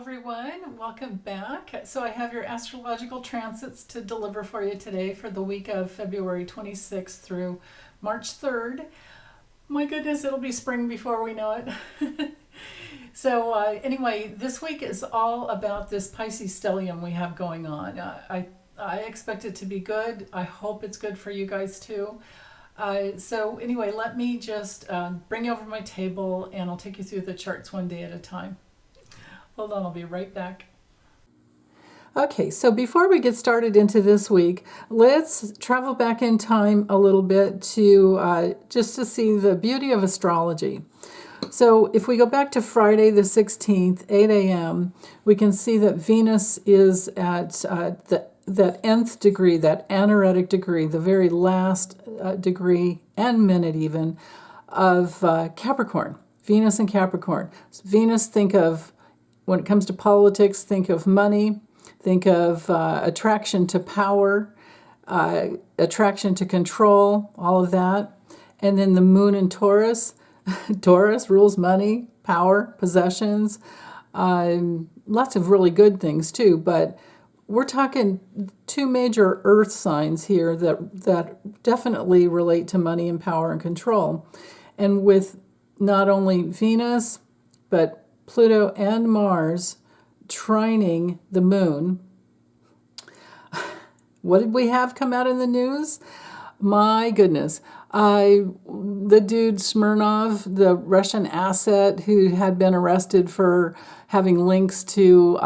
everyone, welcome back. So I have your astrological transits to deliver for you today for the week of February 26th through March 3rd. My goodness, it'll be spring before we know it. So anyway, this week is all about this Pisces stellium we have going on. I expect it to be good. I hope it's good for you guys too. So anyway, let me just bring you over my table and I'll take you through the charts one day at a time. Hold on, I'll be right back. Okay, so before we get started into this week, let's travel back in time a little bit to just to see the beauty of astrology. So if we go back to Friday the 16th, 8 a.m., we can see that Venus is at that nth degree, that anaretic degree, the very last degree and minute even of Capricorn, Venus and Capricorn. So Venus, think of, when it comes to politics, think of money, think of attraction to power, attraction to control, all of that. And then the moon in Taurus, Taurus rules money, power, possessions, lots of really good things too, but we're talking two major earth signs here that definitely relate to money and power and control. And with not only Venus, but Pluto and Mars trining the moon. What did we have come out in the news? My goodness. The dude Smirnov, the Russian asset who had been arrested for having links to,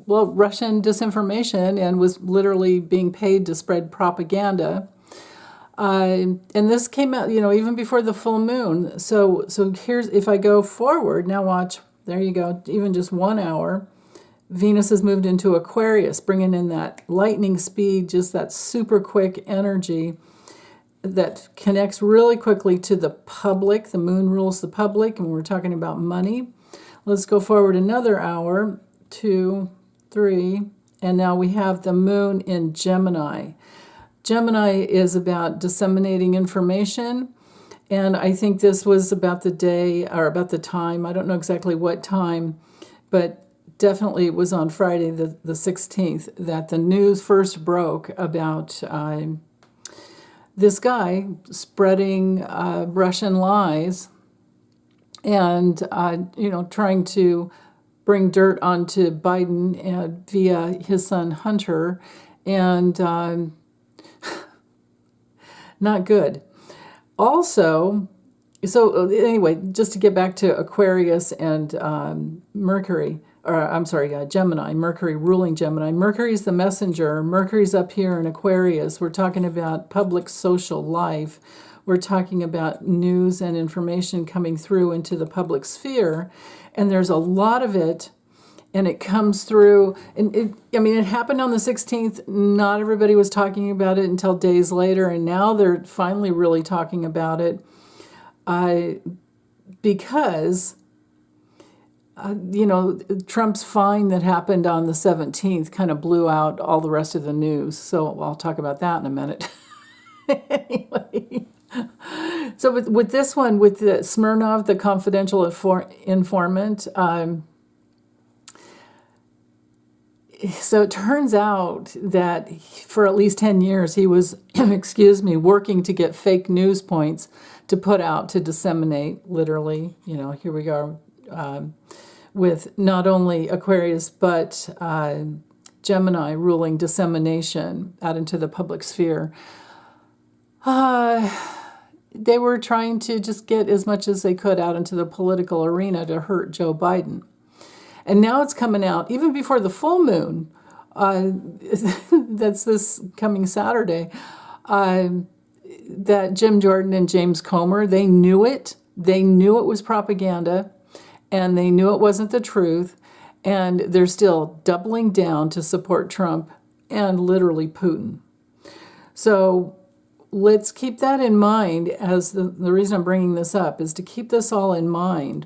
Russian disinformation and was literally being paid to spread propaganda. And this came out, even before the full moon. So here's, if I go forward, now watch, there you go, even just 1 hour, Venus has moved into Aquarius, bringing in that lightning speed, just that super quick energy that connects really quickly to the public. The moon rules the public, and we're talking about money. Let's go forward another hour, 2, 3, and now we have the moon in Gemini. Gemini is about disseminating information, and I think this was about the day, or about the time, I don't know exactly what time, but definitely it was on Friday the 16th that the news first broke about this guy spreading Russian lies and, trying to bring dirt onto Biden via his son Hunter, and not good. Also, so anyway, just to get back to Aquarius and Gemini, Mercury ruling Gemini. Mercury's the messenger. Mercury's up here in Aquarius. We're talking about public social life. We're talking about news and information coming through into the public sphere. And there's a lot of it. And it comes through, and it happened on the 16th. Not everybody was talking about it until days later, and now they're finally really talking about it because, Trump's fine that happened on the 17th kind of blew out all the rest of the news. So I'll talk about that in a minute. Anyway. So with this one, with the Smirnov, the confidential informant, so it turns out that for at least 10 years he was, working to get fake news points to put out, to disseminate, literally. Here we are with not only Aquarius, but Gemini ruling dissemination out into the public sphere. They were trying to just get as much as they could out into the political arena to hurt Joe Biden. And now it's coming out, even before the full moon, that's this coming Saturday, that Jim Jordan and James Comer, they knew it. They knew it was propaganda, and they knew it wasn't the truth, and they're still doubling down to support Trump and literally Putin. So let's keep that in mind, as the reason I'm bringing this up is to keep this all in mind.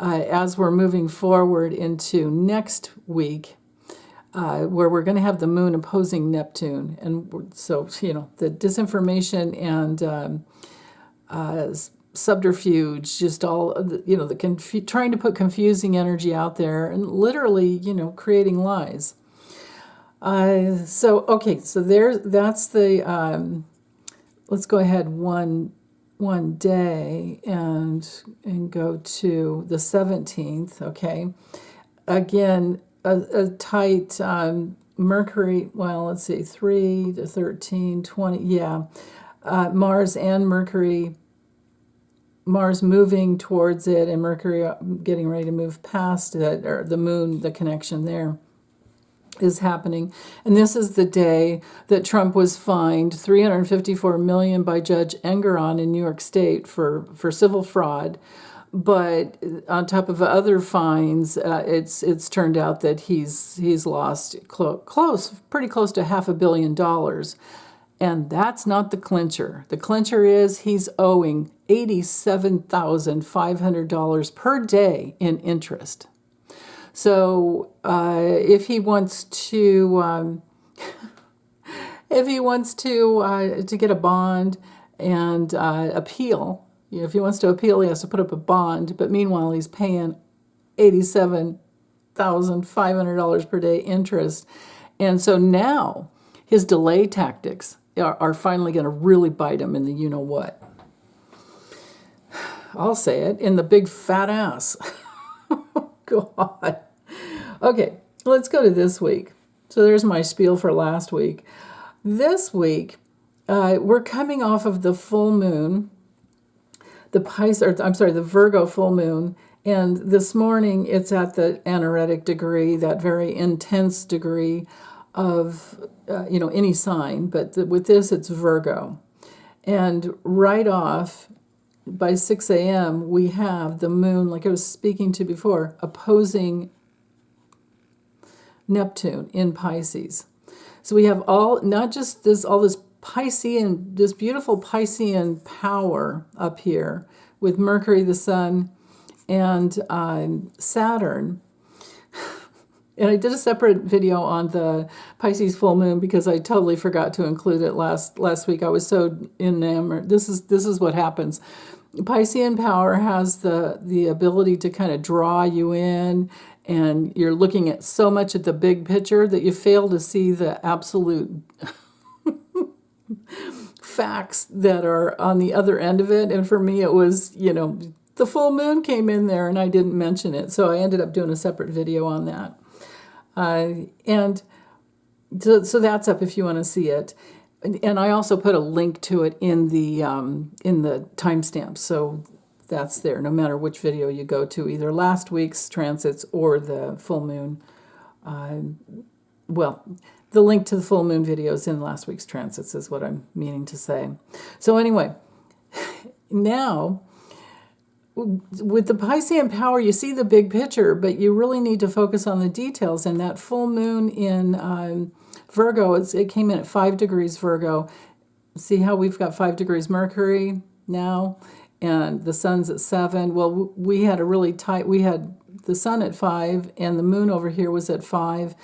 As we're moving forward into next week, where we're going to have the moon opposing Neptune. And so, the disinformation and subterfuge, just all, trying to put confusing energy out there and literally, creating lies. So that's the, let's go ahead one day and go to the 17th, okay? Again, a tight Mercury, well, let's see, 3 to 13, 20, yeah. Mars and Mercury, Mars moving towards it and Mercury getting ready to move past it, or the moon, the connection there is happening. And this is the day that Trump was fined $354 million by Judge Engeron in New York State for civil fraud. But on top of other fines, it's turned out that he's lost pretty close to $500 million. And that's not the clincher. The clincher is he's owing $87,500 per day in interest. So if he wants to get a bond and appeal, if he wants to appeal, he has to put up a bond. But meanwhile, he's paying $87,500 per day interest, and so now his delay tactics are finally going to really bite him in the you-know-what. I'll say it, in the big fat ass. God. Okay, let's go to this week. So there's my spiel for last week. This week, we're coming off of the full moon, the Virgo full moon, and this morning it's at the anaretic degree, that very intense degree of any sign, but with this it's Virgo. And right off by 6 a.m. we have the moon, like I was speaking to before, opposing Neptune in Pisces. So we have not just this Piscean, this beautiful Piscean power up here with Mercury, the Sun, and Saturn. And I did a separate video on the Pisces full moon because I totally forgot to include it last week. I was so enamored. This is what happens. Piscean power has the ability to kind of draw you in, and you're looking at so much at the big picture that you fail to see the absolute facts that are on the other end of it. And for me, it was, the full moon came in there and I didn't mention it. So I ended up doing a separate video on that. And so that's up if you want to see it. And I also put a link to it in the timestamps. So that's there, no matter which video you go to, either last week's transits or the full moon. The link to the full moon video is in last week's transits, is what I'm meaning to say. So anyway, now with the Piscean power, you see the big picture, but you really need to focus on the details. And that full moon in Virgo, it came in at 5 degrees Virgo. See how we've got 5 degrees Mercury now, and the sun's at 7. Well, we had we had the sun at 5, and the moon over here was at 5.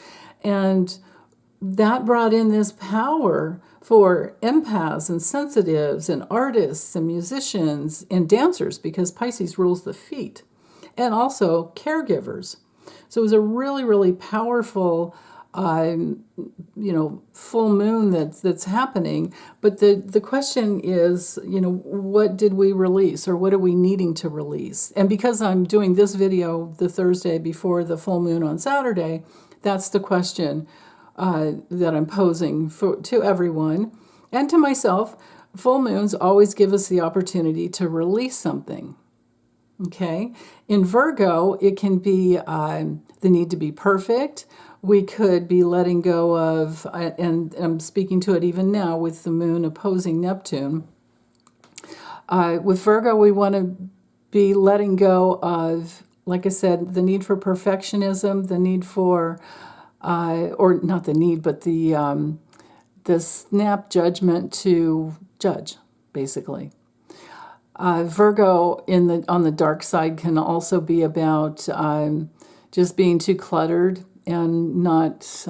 And that brought in this power for empaths and sensitives and artists and musicians and dancers, because Pisces rules the feet, and also caregivers. So it was a really, really powerful full moon that's happening. But the question is, what did we release, or what are we needing to release? And because I'm doing this video the Thursday before the full moon on Saturday, that's the question that I'm posing to everyone and to myself. Full moons always give us the opportunity to release something. Okay? In Virgo, it can be the need to be perfect. We could be letting go of, and I'm speaking to it even now with the moon opposing Neptune. With Virgo, we want to be letting go of, like I said, the need for perfectionism, the need for, or not the need, but the snap judgment to judge, basically. Virgo on the dark side can also be about just being too cluttered and not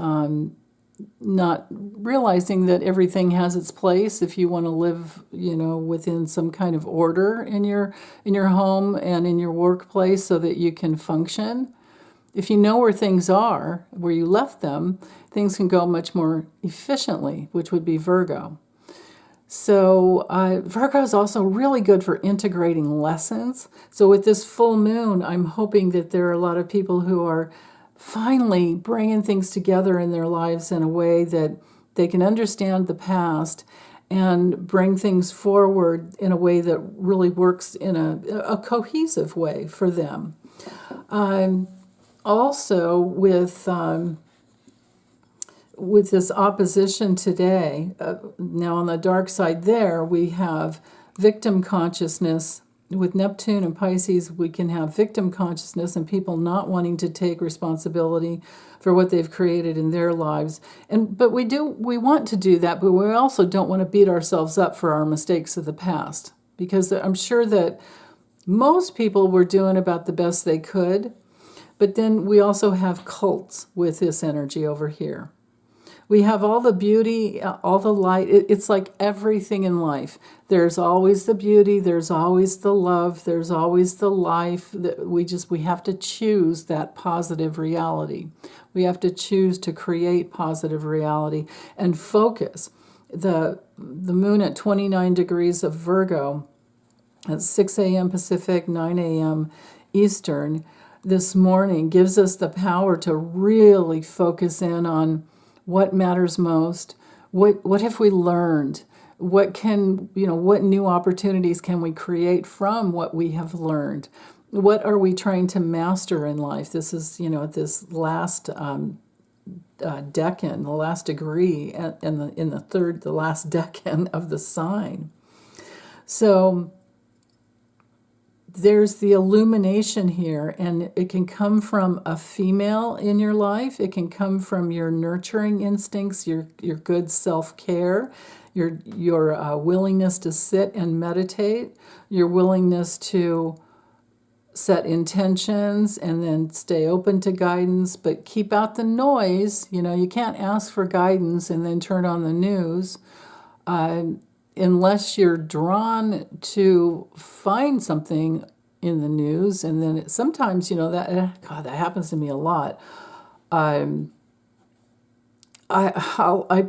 not realizing that everything has its place if you want to live, within some kind of order in your home and in your workplace so that you can function. If you know where things are, where you left them, things can go much more efficiently, which would be Virgo. So Virgo is also really good for integrating lessons. So with this full moon, I'm hoping that there are a lot of people who are finally bringing things together in their lives in a way that they can understand the past and bring things forward in a way that really works in a cohesive way for them. Also, with this opposition today, now on the dark side there, we have victim consciousness. With Neptune and Pisces, we can have victim consciousness and people not wanting to take responsibility for what they've created in their lives. But we want to do that, but we also don't want to beat ourselves up for our mistakes of the past, because I'm sure that most people were doing about the best they could. But then we also have cults with this energy over here. We have all the beauty, all the light. It's like everything in life. There's always the beauty, there's always the love, there's always the life. We have to choose that positive reality. We have to choose to create positive reality and focus. The moon at 29 degrees of Virgo at 6 a.m. Pacific, 9 a.m. Eastern this morning gives us the power to really focus in on what matters most. What have we learned? What new opportunities can we create from what we have learned? What are we trying to master in life? This is, this last decan, the last degree, in the last decan of the sign. So there's the illumination here, and it can come from a female in your life. It can come from your nurturing instincts, your good self-care, your willingness to sit and meditate, your willingness to set intentions and then stay open to guidance, but keep out the noise. You can't ask for guidance and then turn on the news. Unless you're drawn to find something in the news, and then sometimes that happens to me a lot. I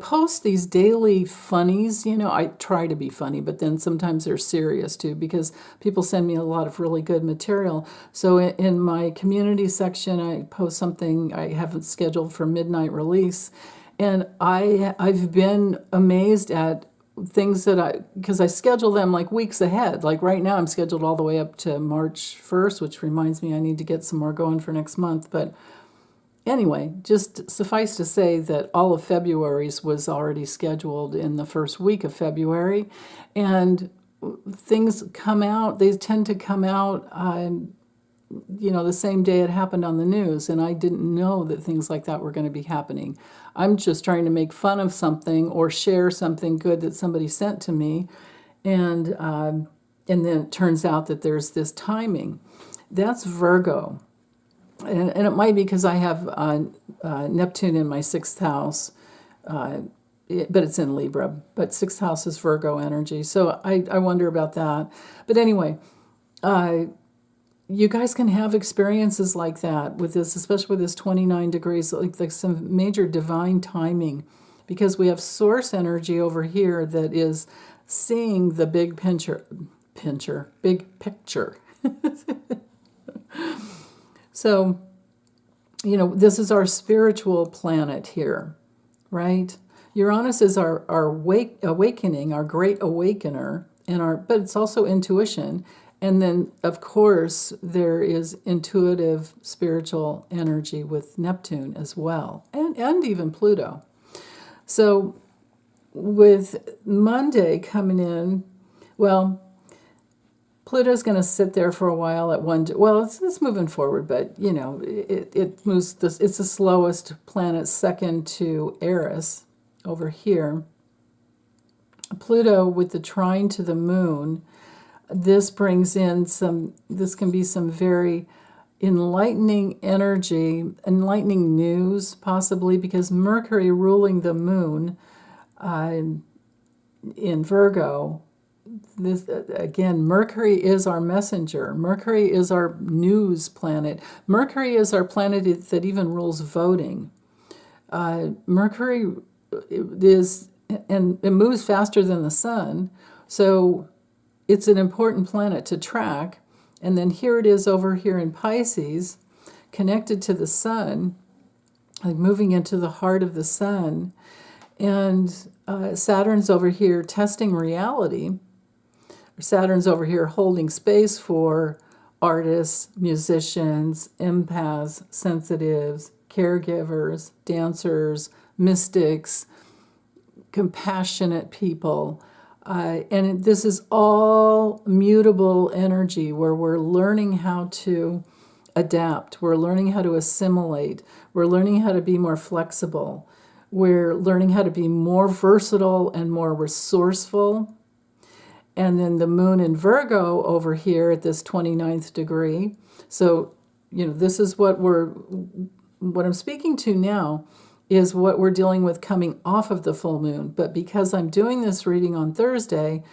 post these daily funnies. I try to be funny, but then sometimes they're serious too, because people send me a lot of really good material. So in my community section, I post something I haven't scheduled for midnight release, and I've been amazed at things because I schedule them like weeks ahead. Like right now I'm scheduled all the way up to March 1st, which reminds me I need to get some more going for next month. But anyway, just suffice to say that all of February's was already scheduled in the first week of February. And things come out, they tend to come out the same day it happened on the news, and I didn't know that things like that were going to be happening. I'm just trying to make fun of something or share something good that somebody sent to me, and then it turns out that there's this timing. That's Virgo, and it might be because I have Neptune in my 6th house, but it's in Libra, but 6th house is Virgo energy, so I wonder about that. But anyway, you guys can have experiences like that with this, especially with this 29 degrees, like some major divine timing, because we have source energy over here that is seeing the big big picture. So, this is our spiritual planet here, right? Uranus is our awakening, our great awakener, but it's also intuition. And then, of course, there is intuitive spiritual energy with Neptune as well, and even Pluto. So with Monday coming in, well, Pluto's going to sit there for a while at one. Well, it's moving forward, but it moves. It's the slowest planet, second to Eris over here. Pluto with the trine to the moon. This brings in this can be some very enlightening energy, enlightening news, possibly because Mercury ruling the moon in Virgo. This again, Mercury is our messenger. Mercury is our news planet. Mercury is our planet that even rules voting. Mercury is, and it moves faster than the sun, so it's an important planet to track. And then here it is over here in Pisces, connected to the sun, like moving into the heart of the sun. And Saturn's over here testing reality. Saturn's over here holding space for artists, musicians, empaths, sensitives, caregivers, dancers, mystics, compassionate people. And this is all mutable energy where we're learning how to adapt. We're learning how to assimilate. We're learning how to be more flexible. We're learning how to be more versatile and more resourceful. And then the moon in Virgo over here at this 29th degree. So, this is what I'm speaking to now is what we're dealing with coming off of the full moon. But because I'm doing this reading on Thursday,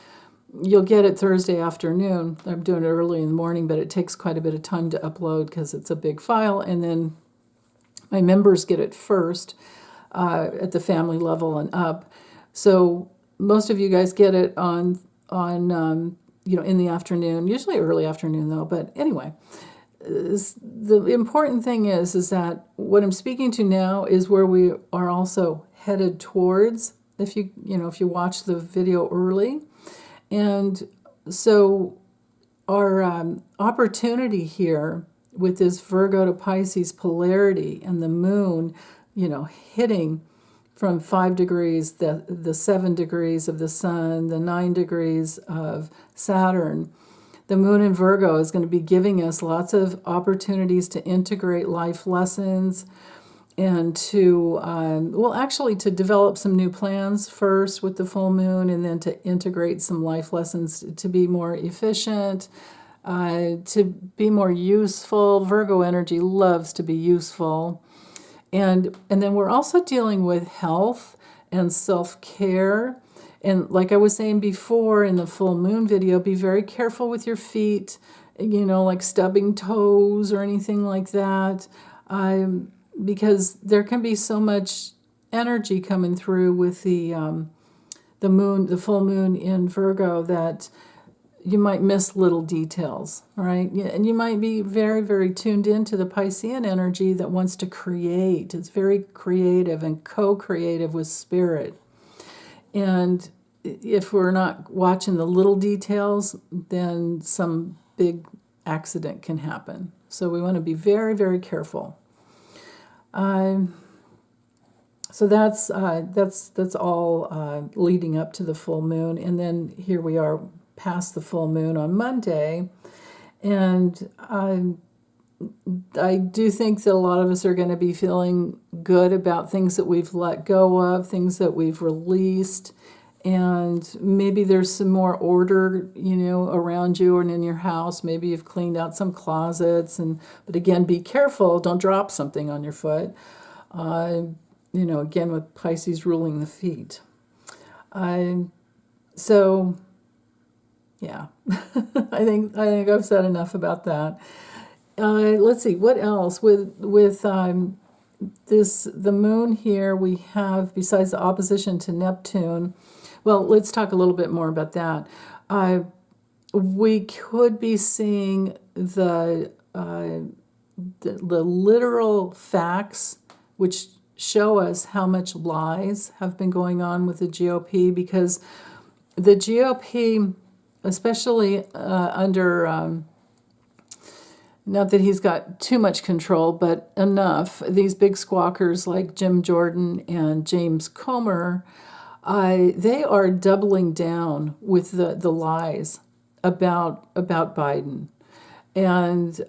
you'll get it Thursday afternoon. I'm doing it early in the morning, but it takes quite a bit of time to upload because it's a big file. And then my members get it first at the family level and up. So most of you guys get it on in the afternoon, usually early afternoon though. But anyway, the important thing is that what I'm speaking to now is where we are also headed towards. If you watch the video early, and so our opportunity here with this Virgo to Pisces polarity and the moon, hitting from 5 degrees, the 7 degrees of the sun, the 9 degrees of Saturn. The moon in Virgo is going to be giving us lots of opportunities to integrate life lessons and to, to develop some new plans first with the full moon, and then to integrate some life lessons to be more efficient, to be more useful. Virgo energy loves to be useful. And then we're also dealing with health and self-care. And like I was saying before in the full moon video, be very careful with your feet, like stubbing toes or anything like that, because there can be so much energy coming through with the moon, the full moon in Virgo, that you might miss little details, right? And you might be very, very tuned into the Piscean energy that wants to create. It's very creative and co-creative with spirit. And if we're not watching the little details, then some big accident can happen. So we want to be very, very careful. So that's all leading up to the full moon. And then here we are past the full moon on Monday. And I do think that a lot of us are going to be feeling good about things that we've let go of, things that we've released, and maybe there's some more order, around you and in your house. Maybe you've cleaned out some closets, but again, be careful. Don't drop something on your foot. Again, with Pisces ruling the feet. So, yeah, I think I've said enough about that. Let's see, what else? With the moon here, we have, besides the opposition to Neptune, well, let's talk a little bit more about that. We could be seeing the literal facts, which show us how much lies have been going on with the GOP, because the GOP, especially under... not that he's got too much control, but enough. These big squawkers like Jim Jordan and James Comer, they are doubling down with the lies about Biden and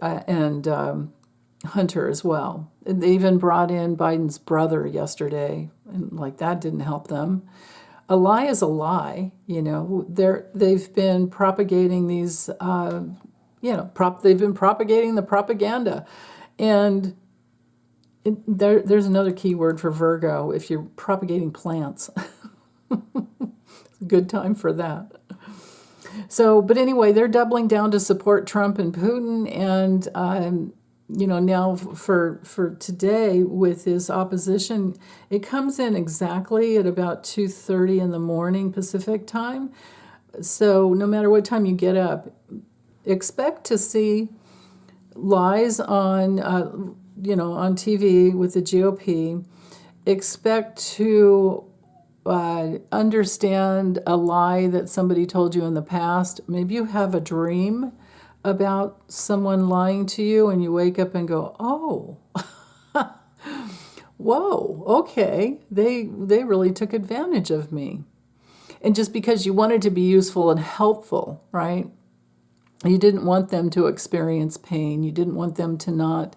Hunter as well. And they even brought in Biden's brother yesterday, and that didn't help them. A lie is a lie, They've been propagating these they've been propagating the propaganda. And there's another key word for Virgo. If you're propagating plants, it's a good time for that. So, but anyway, they're doubling down to support Trump and Putin, and now for today with this opposition, it comes in exactly at about 2:30 in the morning Pacific time. So no matter what time you get up, expect to see lies on on TV with the GOP. Expect to understand a lie that somebody told you in the past. Maybe you have a dream about someone lying to you and you wake up and go, oh, whoa, okay, they really took advantage of me. And just because you wanted to be useful and helpful, right? You didn't want them to experience pain. You didn't want them to not,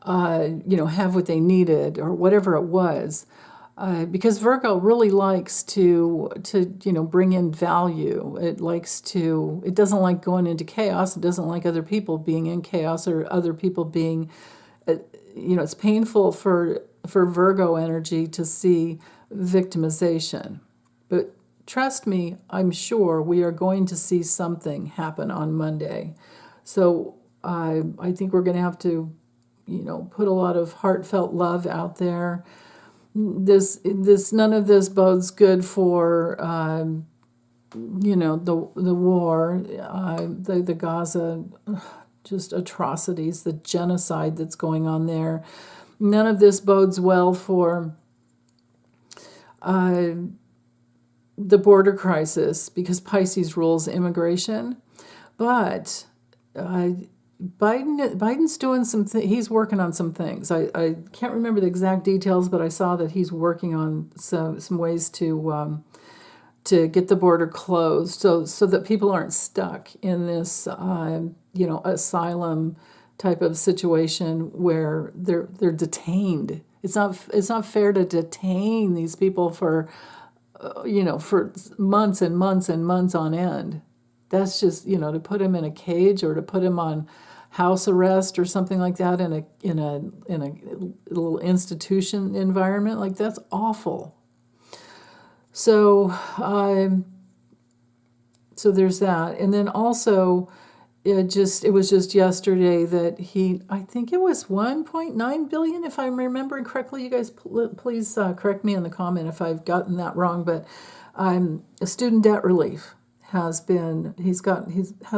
have what they needed or whatever it was. Because Virgo really likes to bring in value. It doesn't like going into chaos. It doesn't like other people being in chaos or other people being, it's painful for Virgo energy to see victimization. But trust me, I'm sure we are going to see something happen on Monday. So I think we're going to have to, put a lot of heartfelt love out there. This none of this bodes good for the war, the Gaza, just atrocities, the genocide that's going on there. None of this bodes well for the border crisis, because Pisces rules immigration. But Biden's doing he's working on some things. I can't remember the exact details, but I saw that he's working on some ways to get the border closed so that people aren't stuck in this asylum type of situation where they're detained. It's not fair to detain these people for for months and months and months on end. That's just, to put him in a cage or to put him on house arrest or something like that in a little institution environment. Like, that's awful. So there's that. And then also, it was just yesterday that I think it was 1.9 billion, if I'm remembering correctly. You guys please correct me in the comment if I've gotten that wrong, but student debt relief has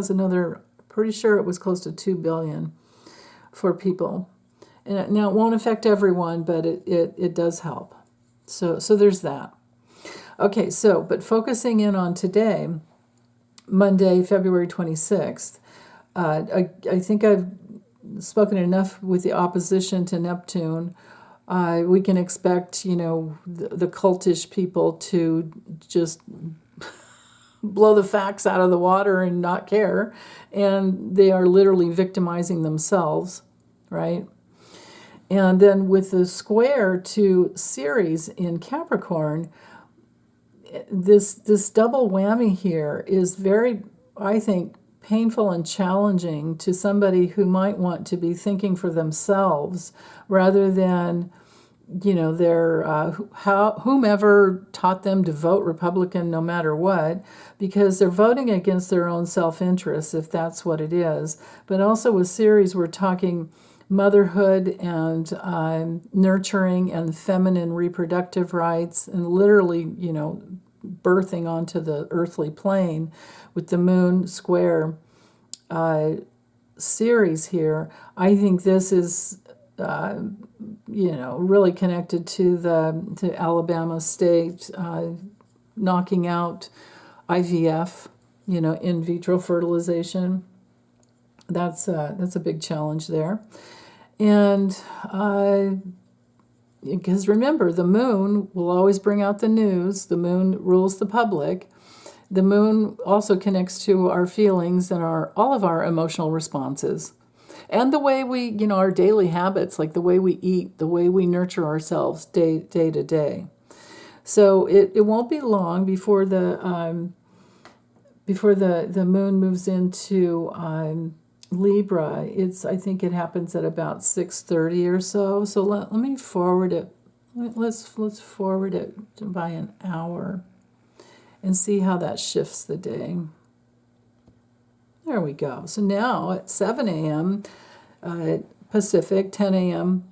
another, pretty sure it was close to 2 billion for people. And now it won't affect everyone, but it does help. So there's that. Okay, but focusing in on today, Monday, February 26th, I think I've spoken enough with the opposition to Neptune. We can expect, the cultish people to just blow the facts out of the water and not care. And they are literally victimizing themselves, right? And then with the square to Ceres in Capricorn, this double whammy here is very, I think, painful and challenging to somebody who might want to be thinking for themselves rather than, whomever taught them to vote Republican no matter what, because they're voting against their own self-interest, if that's what it is. But also with Ceres, we're talking motherhood and nurturing and feminine reproductive rights, and literally, birthing onto the earthly plane with the moon square Ceres here. I think this is really connected to Alabama State, knocking out IVF, in vitro fertilization. That's a big challenge there. And because remember, the moon will always bring out the news. The moon rules the public. The moon also connects to our feelings and all of our emotional responses. And the way we, our daily habits, like the way we eat, the way we nurture ourselves day to day. So it won't be long before the moon moves into Libra, I think it happens at about 6:30 or so. So let me forward it. Let's forward it by an hour and see how that shifts the day. There we go. So now at 7 a.m. Pacific, 10 a.m.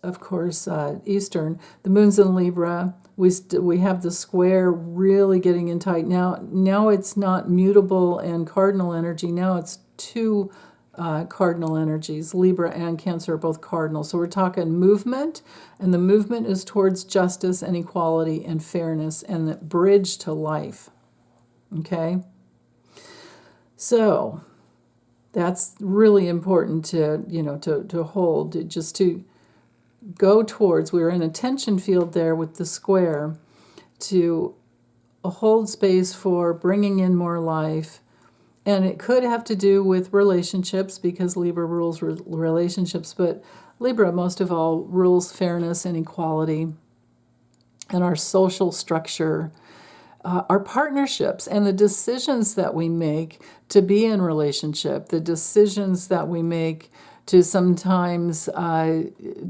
of course Eastern, the moon's in Libra. We have the square really getting in tight. Now it's not mutable and cardinal energy. Now it's two cardinal energies. Libra and Cancer are both cardinal. So we're talking movement, and the movement is towards justice and equality and fairness and the bridge to life. Okay? So that's really important to, to hold, just to go towards. We're in a tension field there with the square to hold space for bringing in more life. And it could have to do with relationships because Libra rules relationships, but Libra most of all rules fairness and equality and our social structure, our partnerships, and the decisions that we make to be in relationship, the decisions that we make to sometimes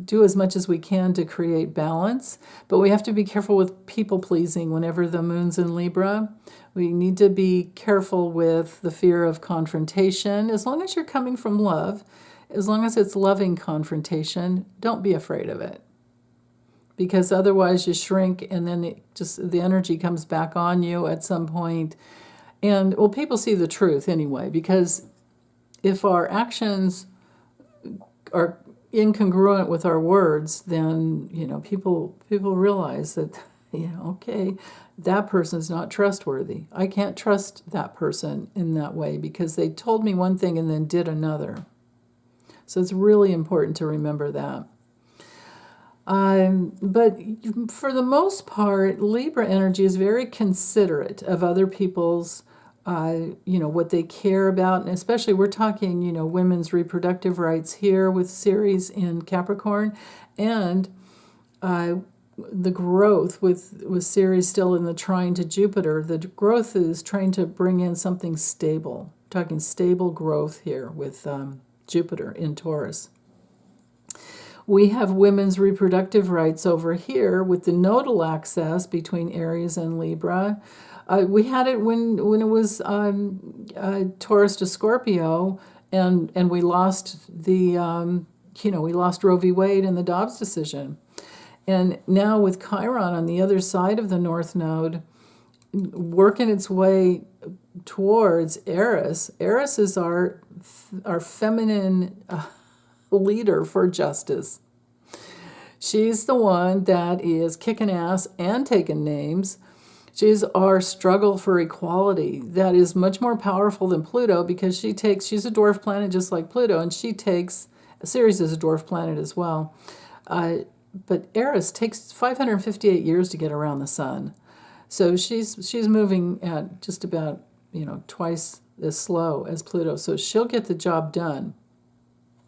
do as much as we can to create balance. But we have to be careful with people pleasing whenever the moon's in Libra. We need to be careful with the fear of confrontation. As long as you're coming from love, as long as it's loving confrontation, don't be afraid of it. Because otherwise you shrink and then the energy comes back on you at some point. And, well, people see the truth anyway, because if our actions are incongruent with our words, then, people realize that, okay, that person's not trustworthy. I can't trust that person in that way because they told me one thing and then did another. So it's really important to remember that. But for the most part, Libra energy is very considerate of other people's, what they care about. And especially we're talking, women's reproductive rights here with Ceres in Capricorn. And the growth with Ceres still in the trine to Jupiter, the growth is trying to bring in something stable. We're talking stable growth here with Jupiter in Taurus. We have women's reproductive rights over here with the nodal axis between Aries and Libra. We had it when it was Taurus to Scorpio, and we lost we lost Roe v. Wade in the Dobbs decision. And now with Chiron on the other side of the North Node, working its way towards Eris. Eris is our feminine leader for justice. She's the one that is kicking ass and taking names. She's our struggle for equality. That is much more powerful than Pluto because she's a dwarf planet just like Pluto, and Ceres is a dwarf planet as well. But Eris takes 558 years to get around the sun. So she's moving at just about, twice as slow as Pluto. So she'll get the job done.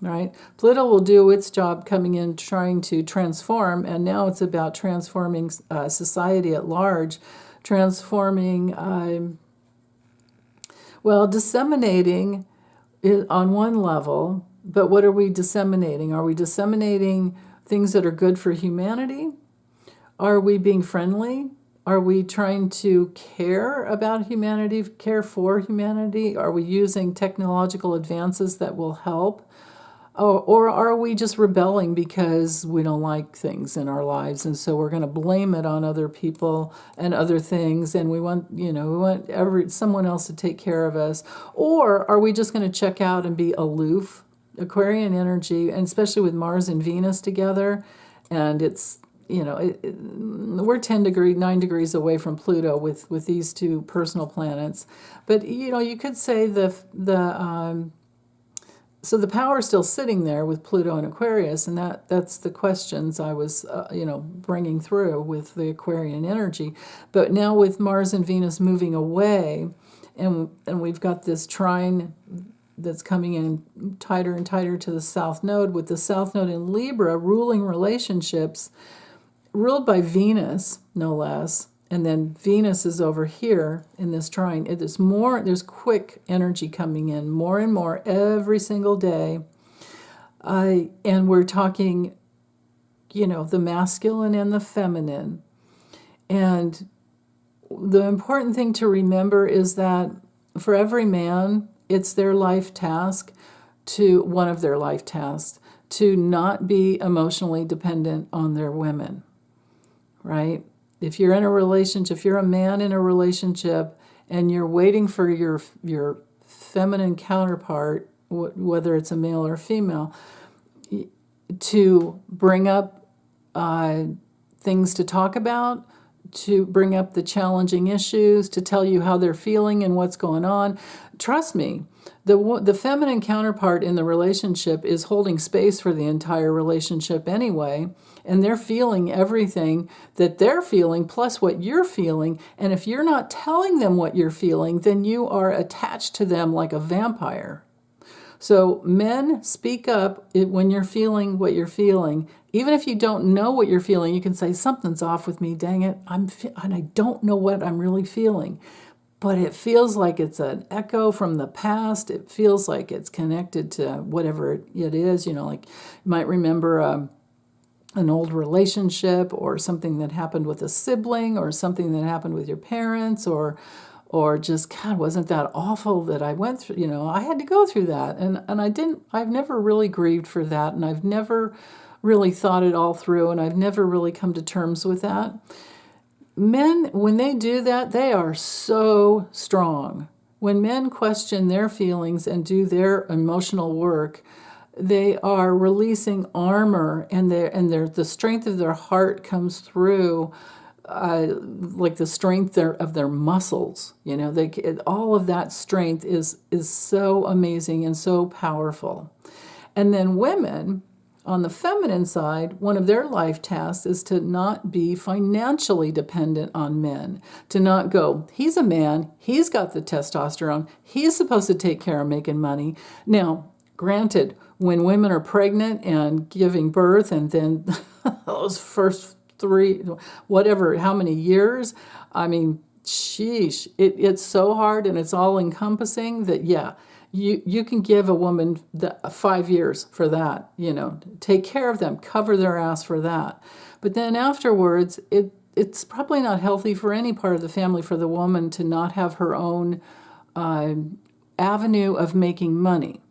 Right? Pluto will do its job coming in trying to transform, and now it's about transforming society at large, transforming, disseminating it on one level, but what are we disseminating? Are we disseminating things that are good for humanity? Are we being friendly? Are we trying to care about humanity, care for humanity? Are we using technological advances that will help? Or are we just rebelling because we don't like things in our lives, and so we're going to blame it on other people and other things, and we want someone else to take care of us? Or are we just going to check out and be aloof? Aquarian energy, and especially with Mars and Venus together, and it's we're 9 degrees away from Pluto with these two personal planets, but you could say so the power is still sitting there with Pluto and Aquarius, and that's the questions I was, bringing through with the Aquarian energy. But now with Mars and Venus moving away, and we've got this trine that's coming in tighter and tighter to the South Node, with the South Node in Libra ruling relationships, ruled by Venus, no less, and then Venus is over here in this trine. There's quick energy coming in, more and more every single day. And we're talking, the masculine and the feminine. And the important thing to remember is that for every man, it's their life task one of their life tasks, to not be emotionally dependent on their women, right? If you're in a relationship, if you're a man in a relationship and you're waiting for your feminine counterpart, whether it's a male or female, to bring up things to talk about, to bring up the challenging issues, to tell you how they're feeling and what's going on. Trust me, the feminine counterpart in the relationship is holding space for the entire relationship anyway, and they're feeling everything that they're feeling plus what you're feeling. And if you're not telling them what you're feeling, then you are attached to them like a vampire. So men, speak up when you're feeling what you're feeling. Even if you don't know what you're feeling, you can say, something's off with me, dang it, and I don't know what I'm really feeling. But it feels like it's an echo from the past. It feels like it's connected to whatever it is. Like you might remember an old relationship, or something that happened with a sibling, or something that happened with your parents, or just, God, wasn't that awful that I went through? I had to go through that, and I've never really grieved for that, and I've never really thought it all through, and I've never really come to terms with that. Men, when they do that, they are so strong. When men question their feelings and do their emotional work, they are releasing armor, and the strength of their heart comes through, like the strength of their muscles. All of that strength is so amazing and so powerful. And then women, on the feminine side, one of their life tasks is to not be financially dependent on men, to not go, he's a man, he's got the testosterone, he's supposed to take care of making money. Now, granted, when women are pregnant and giving birth, and then those first how many years, I mean, sheesh, it's so hard, and it's all encompassing that, yeah, you can give a woman 5 years for that, take care of them, cover their ass for that. But then afterwards, it's probably not healthy for any part of the family for the woman to not have her own avenue of making money.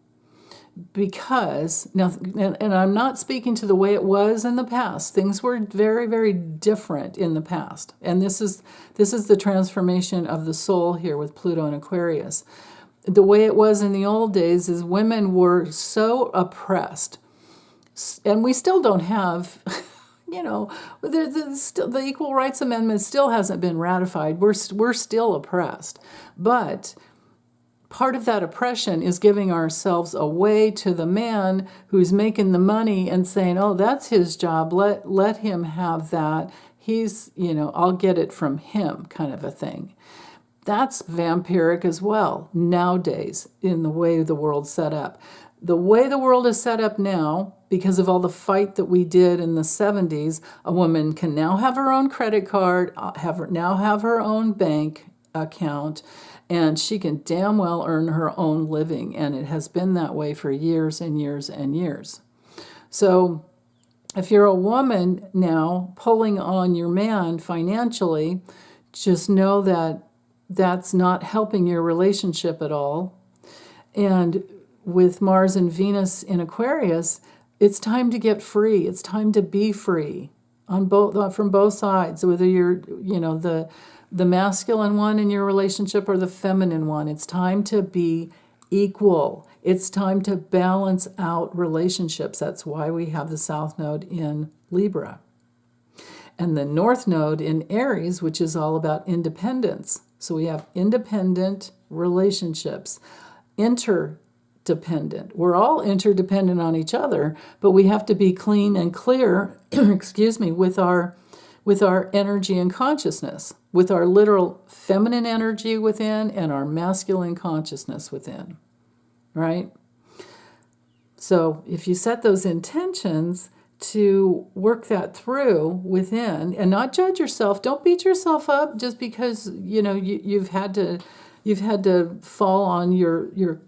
Because now, and I'm not speaking to the way it was in the past. Things were very, very different in the past. And this is the transformation of the soul here with Pluto and Aquarius. The way it was in the old days is women were so oppressed, and we still don't have, the Equal Rights Amendment still hasn't been ratified. We're still oppressed, but part of that oppression is giving ourselves away to the man who's making the money and saying, oh, that's his job, let him have that. He's, I'll get it from him, kind of a thing. That's vampiric as well nowadays in the way the world's set up. The way the world is set up now, because of all the fight that we did in the 70s, a woman can now have her own credit card, have her own bank account, and she can damn well earn her own living. And it has been that way for years and years and years. So if you're a woman now pulling on your man financially, just know that that's not helping your relationship at all. And with Mars and Venus in Aquarius, it's time to get free. It's time to be free from both sides, whether you're, the masculine one in your relationship or the feminine one. It's time to be equal. It's time to balance out relationships. That's why we have the South Node in Libra. And the North Node in Aries, which is all about independence. So we have independent relationships, interdependent. We're all interdependent on each other, but we have to be clean and clear, with our energy and consciousness, with our literal feminine energy within and our masculine consciousness within, right? So if you set those intentions to work that through within and not judge yourself. Don't beat yourself up just because you've had to fall on your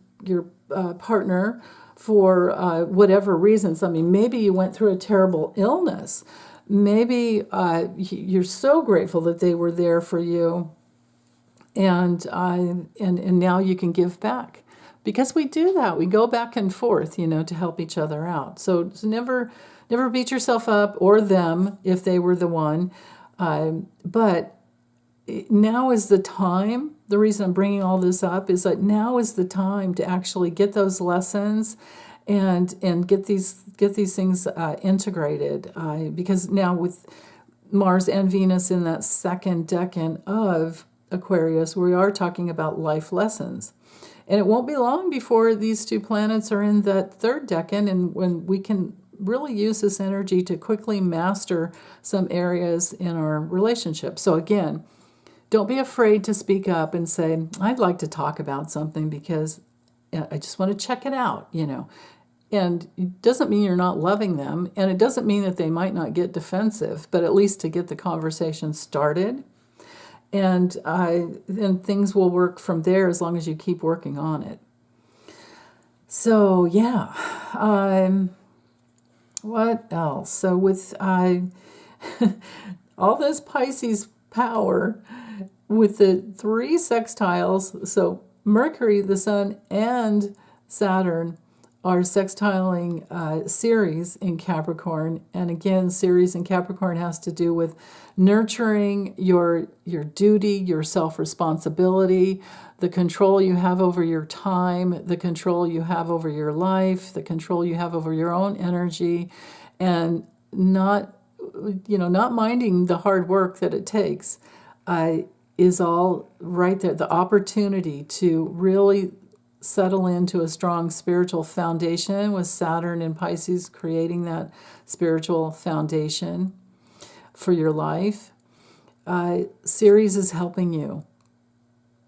partner for whatever reasons. I mean, maybe you went through a terrible illness. Maybe you're so grateful that they were there for you, and now you can give back, because we do that. We go back and forth, to help each other out. So never beat yourself up, or them if they were the one. But now is the time. The reason I'm bringing all this up is that now is the time to actually get those lessons and get these things integrated. Because now with Mars and Venus in that second decan of Aquarius, we are talking about life lessons. And it won't be long before these two planets are in that third decan, and when we can really use this energy to quickly master some areas in our relationship. So again, don't be afraid to speak up and say, I'd like to talk about something because I just want to check it out, And it doesn't mean you're not loving them, and it doesn't mean that they might not get defensive, but at least to get the conversation started. And then things will work from there as long as you keep working on it. So, yeah. What else? So with all this Pisces power, with the 3 sextiles, so Mercury, the Sun, and Saturn are sextiling Ceres in Capricorn. And again, Ceres in Capricorn has to do with nurturing your duty, your self-responsibility, the control you have over your time, the control you have over your life, the control you have over your own energy, and not minding the hard work that it takes is all right there. The opportunity to really settle into a strong spiritual foundation with Saturn and Pisces creating that spiritual foundation for your life. Ceres is helping you.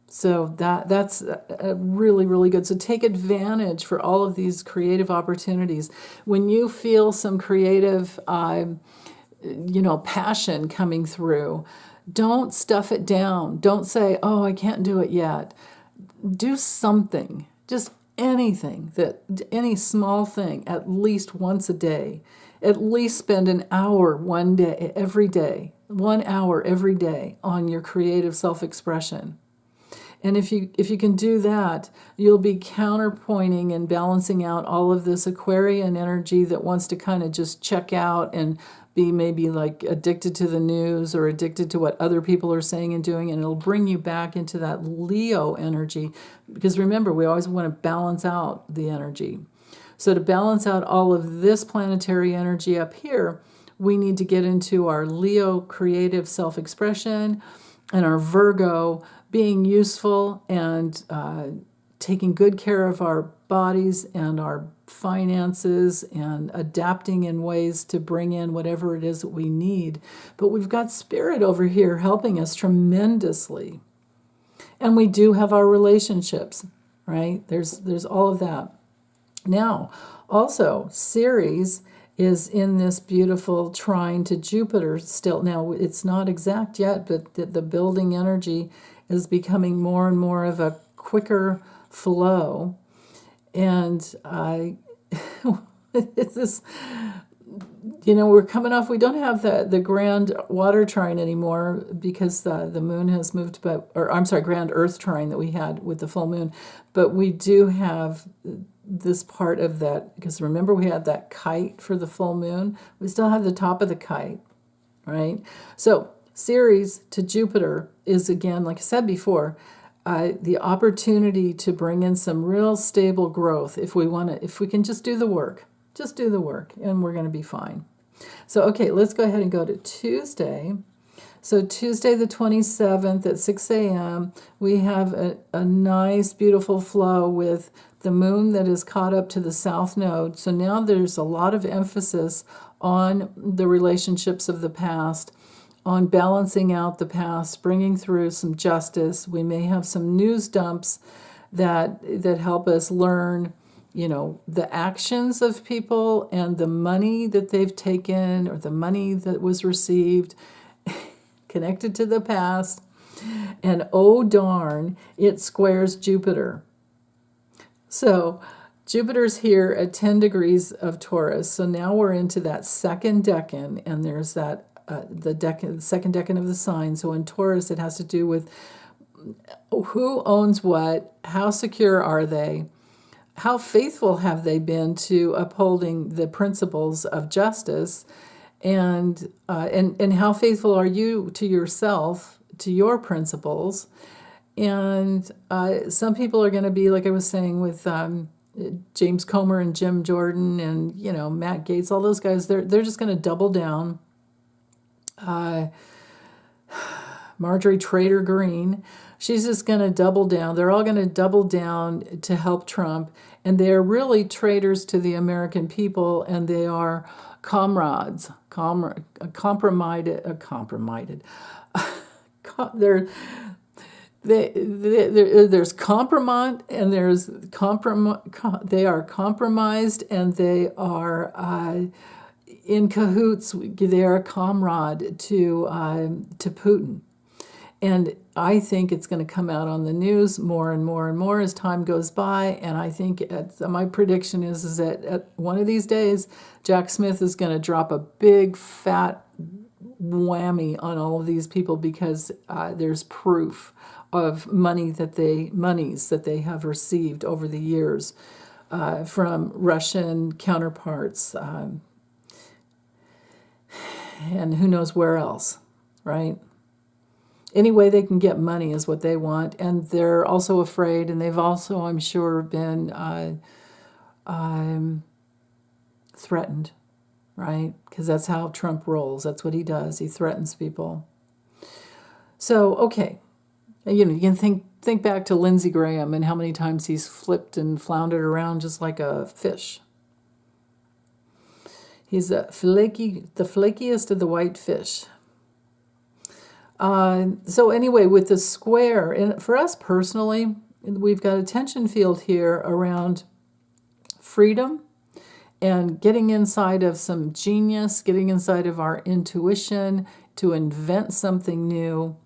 So that's really, really good. So take advantage for all of these creative opportunities. When you feel some creative, passion coming through, don't stuff it down. Don't say, oh, I can't do it yet. Do something, just anything, any small thing, at least once a day. At least spend an hour every day, 1 hour every day on your creative self-expression. And if you can do that, you'll be counterpointing and balancing out all of this Aquarian energy that wants to kind of just check out and be maybe like addicted to the news or addicted to what other people are saying and doing, and it'll bring you back into that Leo energy. Because remember, we always want to balance out the energy. So to balance out all of this planetary energy up here, we need to get into our Leo creative self-expression and our Virgo being useful and taking good care of our bodies and our finances and adapting in ways to bring in whatever it is that we need. But we've got Spirit over here helping us tremendously. And we do have our relationships, right? There's all of that. Now, also, Ceres is in this beautiful trine to Jupiter still. Now, it's not exact yet, but the building energy is becoming more and more of a quicker flow. And it's this, we're coming off, we don't have the grand water trine anymore because the moon has moved, grand earth trine that we had with the full moon. But we do have this part of that, because remember we had that kite for the full moon. We still have the top of the kite, right? So Ceres to Jupiter is, again, like I said before, the opportunity to bring in some real stable growth. If we can just do the work, and we're going to be fine. So, okay, let's go ahead and go to Tuesday. So Tuesday the 27th at 6 a.m., we have a nice, beautiful flow with the moon that is caught up to the south node. So now there's a lot of emphasis on the relationships of the past, on balancing out the past, bringing through some justice. We may have some news dumps that help us learn the actions of people and the money that they've taken or the money that was received connected to the past. And oh darn, it squares Jupiter. So Jupiter's here at 10 degrees of Taurus. So now we're into that second decan, and there's that the second decan of the sign. So in Taurus, it has to do with who owns what, how secure are they, how faithful have they been to upholding the principles of justice, and how faithful are you to yourself, to your principles. And some people are going to be, like I was saying, with James Comer and Jim Jordan and Matt Gaetz, all those guys. They're just going to double down. Marjorie Trader Greene, she's just going to double down. They're all going to double down to help Trump, and they are really traitors to the American people, and they are comrades, compromised. There's compromise and there's they are compromised, and they are in cahoots. They are a comrade to Putin. And I think it's going to come out on the news more and more and more as time goes by. And I think my prediction is that at one of these days, Jack Smith is going to drop a big fat whammy on all of these people, because there's proof of monies that they have received over the years from Russian counterparts, and who knows where else, right? Any way they can get money is what they want, and they're also afraid, and they've also, I'm sure, been threatened, right? Because that's how Trump rolls. That's what he does. He threatens people. So, okay, you can think back to Lindsey Graham and how many times he's flipped and floundered around just like a fish. He's the flakiest of the white fish. So anyway, with the square, and for us personally, we've got a tension field here around freedom and getting inside of some genius, getting inside of our intuition to invent something new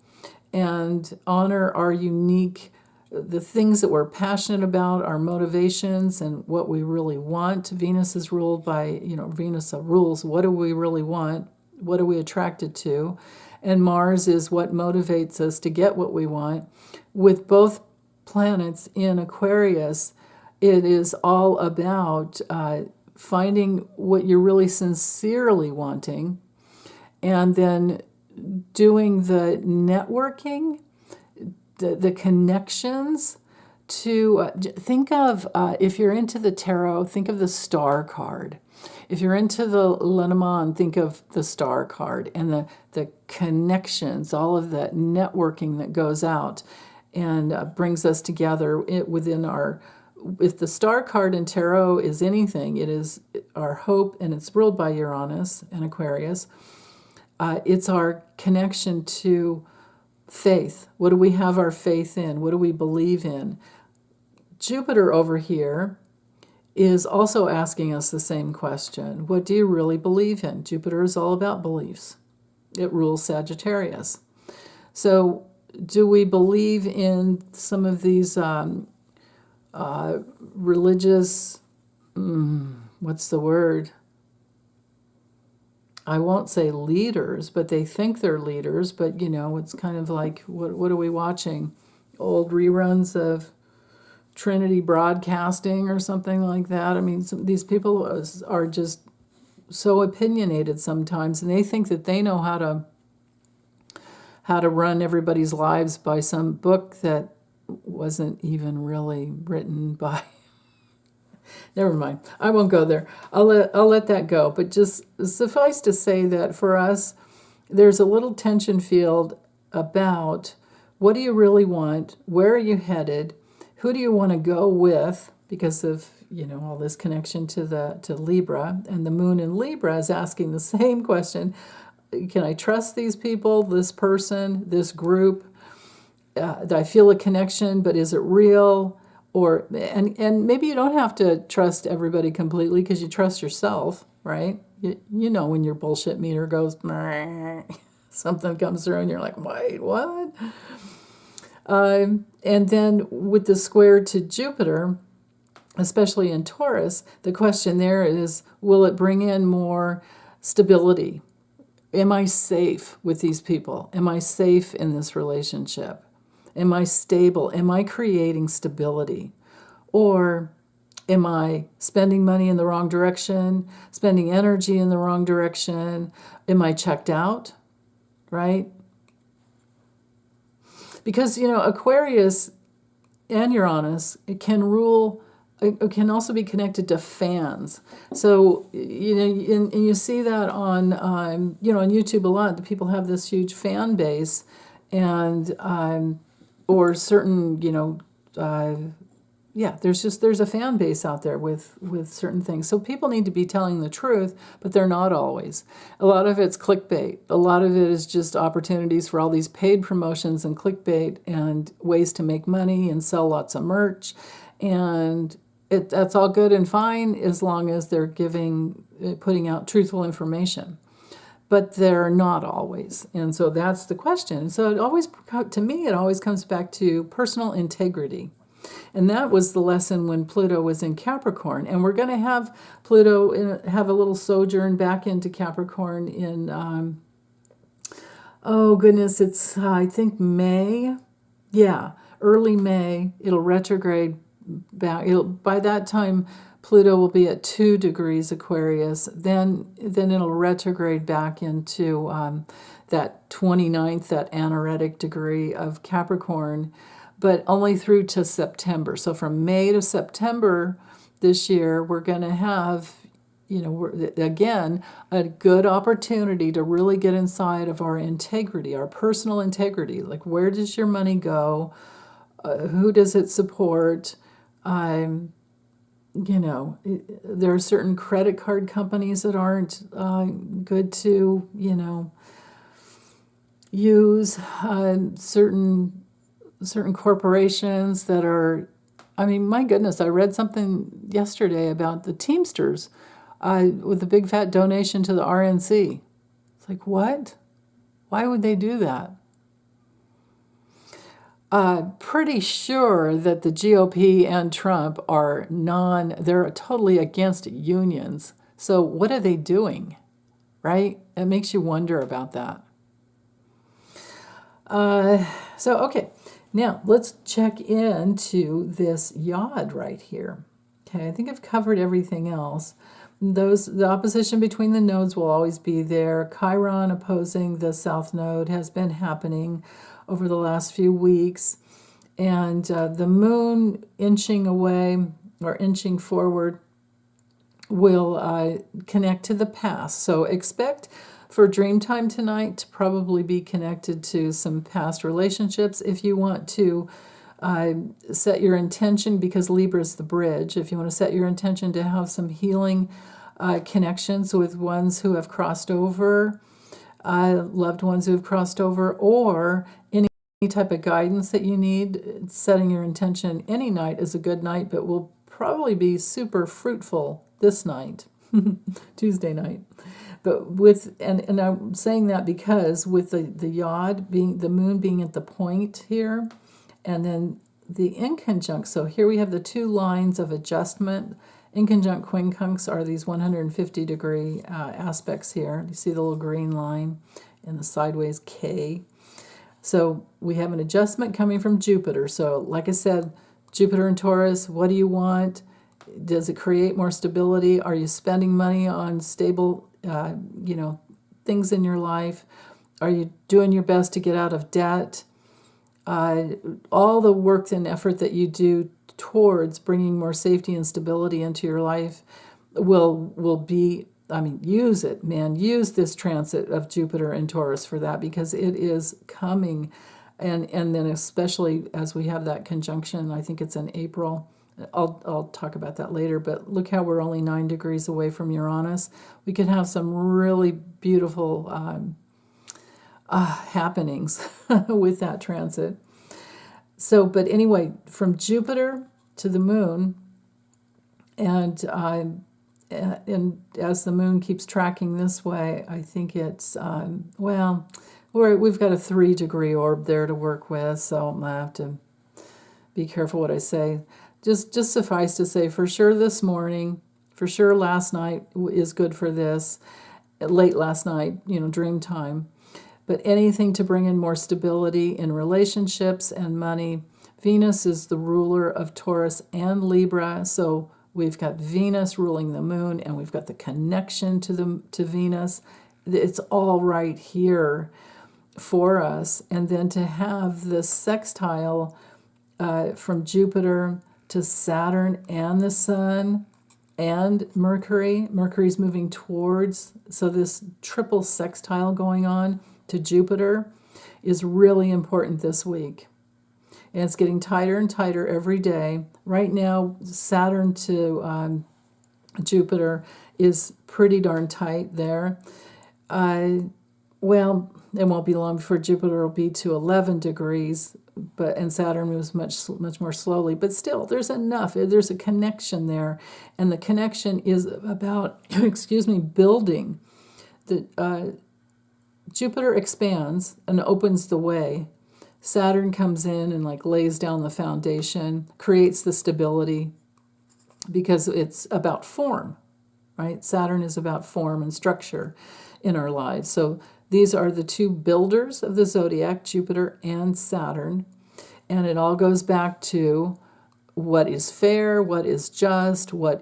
and honor our unique, the things that we're passionate about, our motivations and what we really want. Venus is ruled by, Venus rules what do we really want, what are we attracted to, and Mars is what motivates us to get what we want. With both planets in Aquarius, it is all about finding what you're really sincerely wanting, and then doing the networking, the connections to think of, if you're into the tarot, think of the star card. If you're into the Lenormand, think of the star card and the connections, all of that networking that goes out and brings us together within our. If the star card in tarot is anything, it is our hope, and it's ruled by Uranus and Aquarius. It's our connection to faith. What do we have our faith in? What do we believe in? Jupiter over here is also asking us the same question. What do you really believe in? Jupiter is all about beliefs. It rules Sagittarius. So do we believe in some of these religious, what's the word? I won't say leaders, but they think they're leaders. But, it's kind of like, what are we watching? Old reruns of Trinity Broadcasting or something like that. I mean, these people are just so opinionated sometimes, and they think that they know how to run everybody's lives by some book that wasn't even really written by. Never mind. I won't go there. I'll let that go. But just suffice to say that for us, there's a little tension field about what do you really want? Where are you headed? Who do you want to go with? Because of all this connection to Libra, and the moon in Libra is asking the same question: can I trust these people, this person, this group? Do I feel a connection, but is it real? or and maybe you don't have to trust everybody completely because you trust yourself, right? You know when your bullshit meter goes, something comes through and you're like, wait, what? And then with the square to Jupiter, especially in Taurus, the question there is, will it bring in more stability? Am I safe with these people? Am I safe in this relationship? Am I stable? Am I creating stability? Or am I spending money in the wrong direction, spending energy in the wrong direction? Am I checked out? Right? Because, Aquarius and Uranus, it can rule, it can also be connected to fans. So, and you see that on, on YouTube a lot. The people have this huge fan base, and, or certain, yeah, there's a fan base out there with certain things. So people need to be telling the truth, but they're not always. A lot of it's clickbait. A lot of it is just opportunities for all these paid promotions and clickbait and ways to make money and sell lots of merch. And that's all good and fine as long as they're putting out truthful information. But they're not always. And so that's the question. So to me, it always comes back to personal integrity. And that was the lesson when Pluto was in Capricorn. And we're going to have Pluto have a little sojourn back into Capricorn in, oh goodness, it's, I think May. Yeah, early May. It'll retrograde back. By that time, Pluto will be at 2 degrees Aquarius. Then it'll retrograde back into that 29th, that anaretic degree of Capricorn, but only through to September. So from May to September this year, we're going to have, again, a good opportunity to really get inside of our integrity, our personal integrity. Like, where does your money go? Who does it support? There are certain credit card companies that aren't good to, use. Certain corporations that are, I mean, my goodness, I read something yesterday about the Teamsters with a big fat donation to the RNC. It's like, what? Why would they do that? Pretty sure that the GOP and Trump they're totally against unions. So what are they doing, right? It makes you wonder about that. Okay. Now, let's check into this yod right here. Okay, I think I've covered everything else. The opposition between the nodes will always be there. Chiron opposing the south node has been happening over the last few weeks. And the moon inching away or inching forward will connect to the past. So expect for Dreamtime tonight to probably be connected to some past relationships. If you want to set your intention, because Libra is the bridge, if you want to set your intention to have some healing connections with ones who have crossed over, loved ones who have crossed over, or any type of guidance that you need, setting your intention any night is a good night, but will probably be super fruitful this night, Tuesday night. But and I'm saying that because with the yod being, the moon being at the point here, and then the inconjunct, so here we have the 2 lines of adjustment. Inconjunct quincunx are these 150 degree aspects here. You see the little green line and the sideways K. So we have an adjustment coming from Jupiter. So like I said, Jupiter and Taurus, what do you want? Does it create more stability? Are you spending money on stable things in your life? Are you doing your best to get out of debt? All the work and effort that you do towards bringing more safety and stability into your life will be, use it, man. Use this transit of Jupiter and Taurus for that, because it is coming. And then especially as we have that conjunction, I think it's in April. I'll talk about that later, but look how we're only 9 degrees away from Uranus. We could have some really beautiful happenings with that transit. So, but anyway, from Jupiter to the moon, and as the moon keeps tracking this way, I think it's, we've got a 3-degree orb there to work with, so I have to be careful what I say. Just suffice to say, for sure this morning, for sure last night is good for this, late last night, dream time. But anything to bring in more stability in relationships and money. Venus is the ruler of Taurus and Libra, so we've got Venus ruling the moon, and we've got the connection to Venus. It's all right here for us. And then to have this sextile from Jupiter to Saturn and the Sun and Mercury. Mercury's moving towards, so this triple sextile going on to Jupiter is really important this week. And it's getting tighter and tighter every day. Right now, Saturn to Jupiter is pretty darn tight there. Well, it won't be long before Jupiter will be to 11 degrees, and Saturn moves much more slowly. But still, there's enough. There's a connection there, and the connection is about, building. Jupiter expands and opens the way. Saturn comes in and lays down the foundation, creates the stability, because it's about form, right? Saturn is about form and structure in our lives. So these are the two builders of the zodiac, Jupiter and Saturn. And it all goes back to what is fair, what is just, what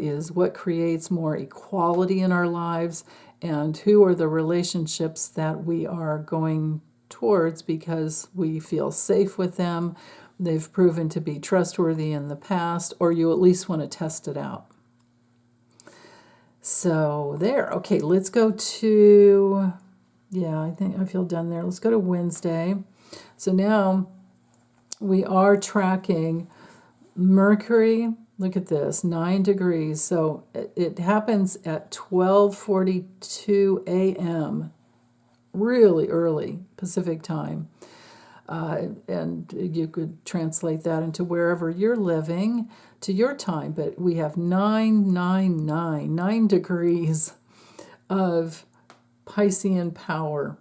creates more equality in our lives, and who are the relationships that we are going towards because we feel safe with them. They've proven to be trustworthy in the past, or you at least want to test it out. So there. Okay, let's go to, I think I feel done there. Let's go to Wednesday. So now we are tracking Mercury. Look at this, 9 degrees. So it happens at 12:42 a.m., really early Pacific time. And you could translate that into wherever you're living to your time. But we have 9 degrees of Piscean power.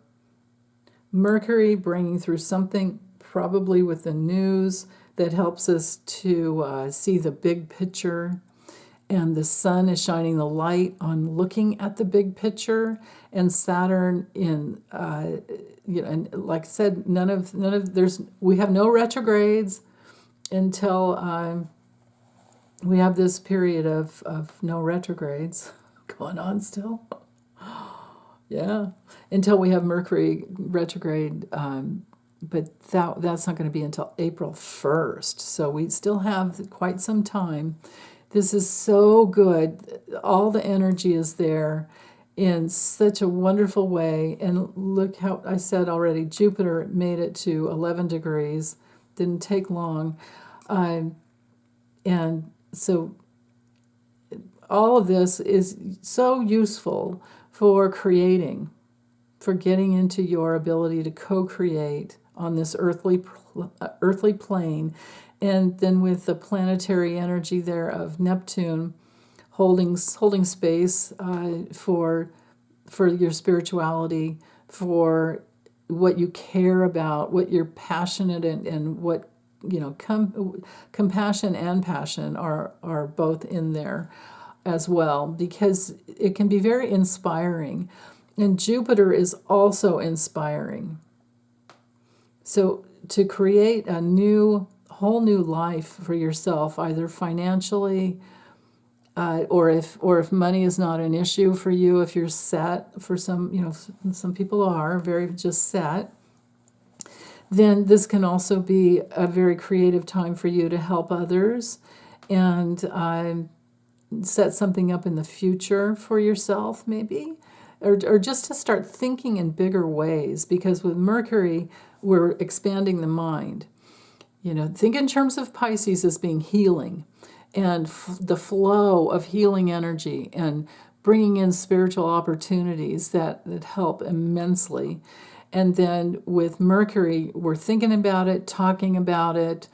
Mercury bringing through something probably with the news that helps us to see the big picture. And the sun is shining the light on looking at the big picture. And Saturn in, and like I said, we have no retrogrades until we have this period of no retrogrades going on still. Yeah, until we have Mercury retrograde, but that's not going to be until April 1st. So we still have quite some time. This is so good. All the energy is there in such a wonderful way. And look how I said already, Jupiter made it to 11 degrees. Didn't take long. And so all of this is so useful for creating, for getting into your ability to co-create on this earthly plane. And then with the planetary energy there of Neptune holding space for your spirituality, for what you care about, what you're passionate in, and what, compassion and passion are both in there as well, because it can be very inspiring. And Jupiter is also inspiring. So to create a whole new life for yourself, either financially, or if money is not an issue for you, if you're set, for some people are very just set, then this can also be a very creative time for you to help others and set something up in the future for yourself, maybe, or just to start thinking in bigger ways, because with Mercury, we're expanding the mind. Think in terms of Pisces as being healing and the flow of healing energy and bringing in spiritual opportunities that help immensely. And then with Mercury, we're thinking about it, talking about it,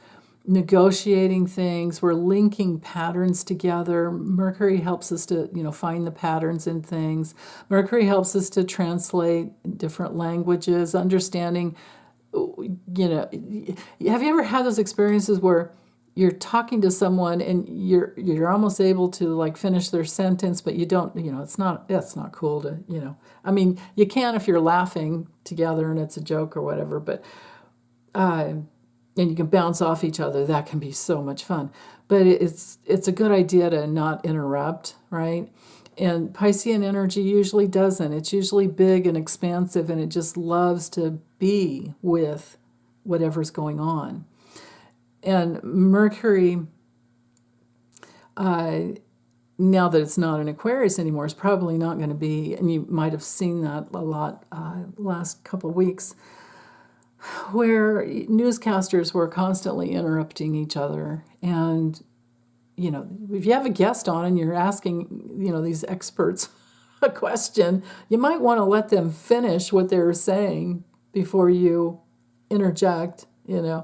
negotiating things. We're linking patterns together. Mercury helps us to, find the patterns in things. Mercury helps us to translate different languages, understanding, have you ever had those experiences where you're talking to someone and you're almost able to like finish their sentence, but you don't, it's not cool to, I mean, you can if you're laughing together and it's a joke or whatever, but and you can bounce off each other. That can be so much fun. But it's a good idea to not interrupt, right? And Piscean energy usually doesn't. It's usually big and expansive, and it just loves to be with whatever's going on. And Mercury, now that it's not in Aquarius anymore, is probably not going to be, and you might have seen that a lot last couple of weeks, where newscasters were constantly interrupting each other. And, if you have a guest on and you're asking, these experts a question, you might want to let them finish what they're saying before you interject, so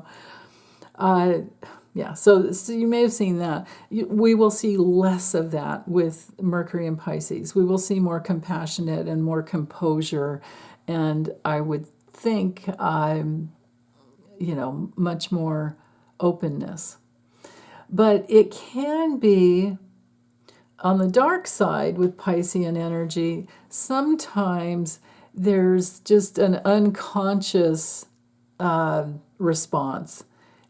you may have seen that. We will see less of that with Mercury and Pisces. We will see more compassionate and more composure, and I would think, much more openness. But it can be on the dark side with Piscean energy. Sometimes there's just an unconscious response,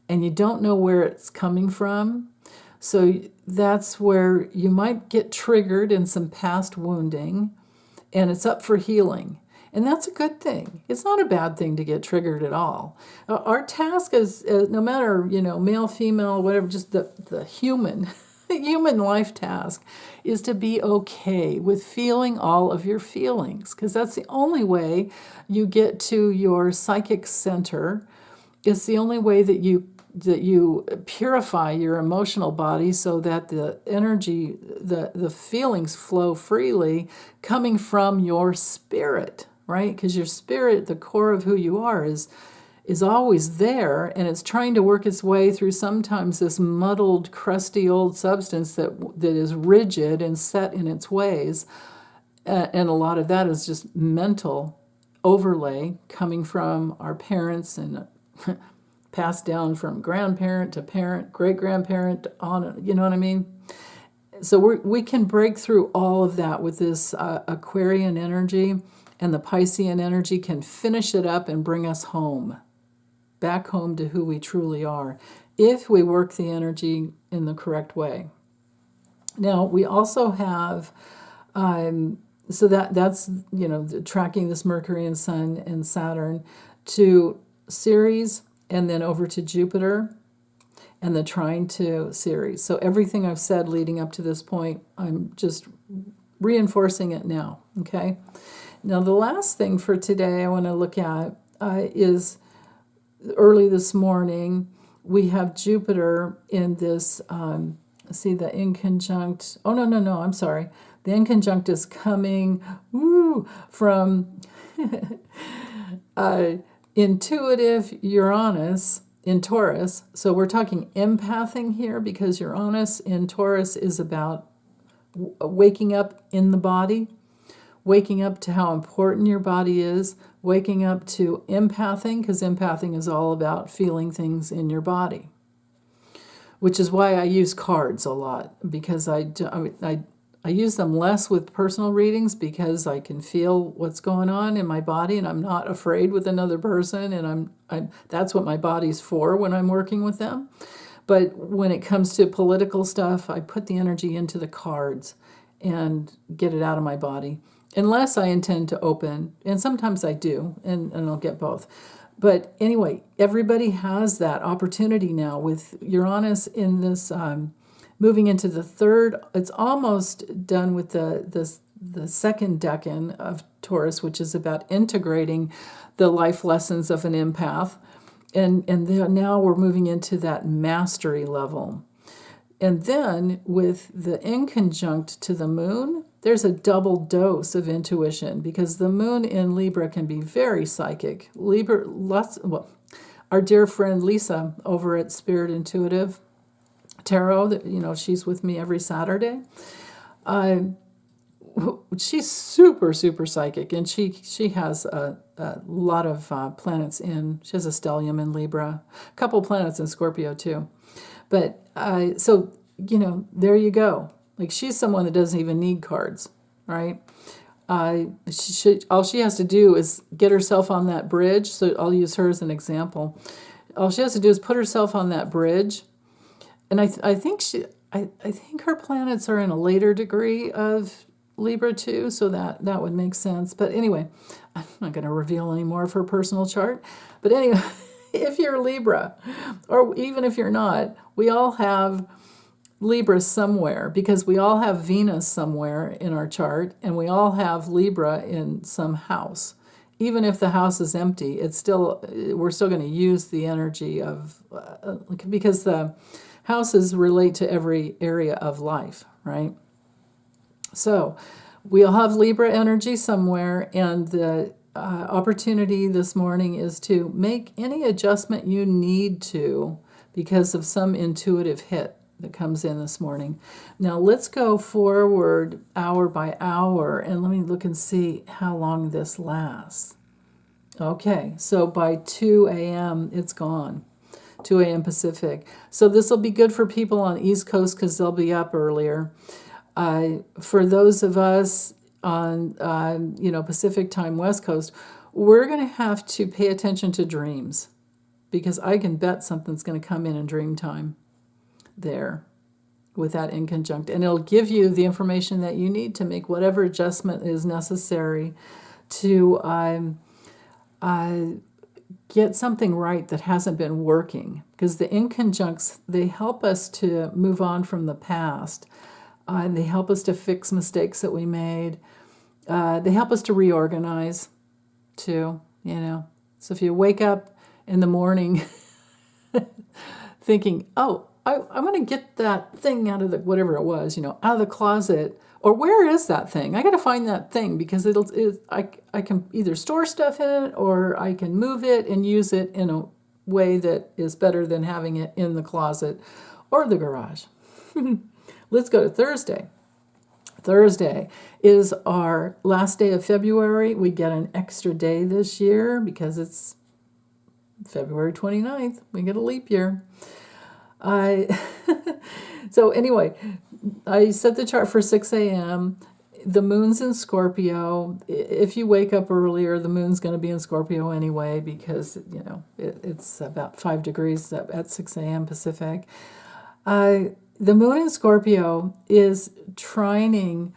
and you don't know where it's coming from. So that's where you might get triggered in some past wounding, and it's up for healing. And that's a good thing. It's not a bad thing to get triggered at all. Our task is, no matter, male, female, whatever, just the human, the human life task is to be okay with feeling all of your feelings, because that's the only way you get to your psychic center. It's the only way that you purify your emotional body so that the energy, the feelings flow freely coming from your spirit, right? Because your spirit, the core of who you are, is always there, and it's trying to work its way through sometimes this muddled, crusty old substance that is rigid and set in its ways. And a lot of that is just mental overlay coming from our parents and passed down from grandparent to parent, great-grandparent, on, you know what I mean? So we can break through all of that with this Aquarian energy, and the Piscean energy can finish it up and bring us home, back home to who we truly are, if we work the energy in the correct way. Now, we also have, so that's, tracking this Mercury and Sun and Saturn to Ceres, and then over to Jupiter, and the trine to Ceres. So everything I've said leading up to this point, I'm just reinforcing it now, okay? Now, the last thing for today I want to look at is early this morning, we have Jupiter in this, see the inconjunct, I'm sorry. The inconjunct is coming from intuitive Uranus in Taurus. So we're talking empathing here, because Uranus in Taurus is about waking up in the body, waking up to how important your body is, waking up to empathing, because empathing is all about feeling things in your body, which is why I use cards a lot, because I use them less with personal readings, because I can feel what's going on in my body, and I'm not afraid with another person, and that's what my body's for when I'm working with them. But when it comes to political stuff, I put the energy into the cards and get it out of my body, unless I intend to open, and sometimes I do, and I'll get both. But anyway, everybody has that opportunity now with Uranus in this, moving into the third. It's almost done with the second decan of Taurus, which is about integrating the life lessons of an empath. And now we're moving into that mastery level. And then with the inconjunct to the moon, there's a double dose of intuition, because the moon in Libra can be very psychic. our dear friend Lisa over at Spirit Intuitive Tarot, that she's with me every Saturday. She's super, super psychic, and she has a lot of planets in. She has a stellium in Libra, a couple planets in Scorpio too. But so there you go. Like, she's someone that doesn't even need cards, right? All she has to do is get herself on that bridge. So I'll use her as an example. All she has to do is put herself on that bridge, and I think I think her planets are in a later degree of Libra too, so that would make sense. But anyway, I'm not going to reveal any more of her personal chart. But anyway, if you're Libra, or even if you're not, we all have Libra somewhere, because we all have Venus somewhere in our chart, and we all have Libra in some house. Even if the house is empty, we're still going to use the energy of because the houses relate to every area of life, right? So we all have Libra energy somewhere, and the opportunity this morning is to make any adjustment you need to because of some intuitive hit that comes in this morning. Now let's go forward hour by hour, and let me look and see how long this lasts. Okay, so by 2 a.m. it's gone. 2 a.m. Pacific. So this will be good for people on East Coast because they'll be up earlier. For those of us on Pacific time, West Coast, we're going to have to pay attention to dreams, because I can bet something's going to come in dream time there with that in conjunct, and it'll give you the information that you need to make whatever adjustment is necessary to get something right that hasn't been working, because the inconjuncts, they help us to move on from the past. They help us to fix mistakes that we made. They help us to reorganize too, So if you wake up in the morning thinking, oh, I'm going to get that thing out of whatever it was, out of the closet, or where is that thing? I got to find that thing, because I can either store stuff in it, or I can move it and use it in a way that is better than having it in the closet or the garage. Let's go to Thursday. Thursday is our last day of February. We get an extra day this year because it's February 29th. We get a leap year. So anyway, I set the chart for 6 a.m. The moon's in Scorpio. If you wake up earlier, the moon's going to be in Scorpio anyway, because, it's about 5 degrees at 6 a.m. Pacific. The moon in Scorpio is trining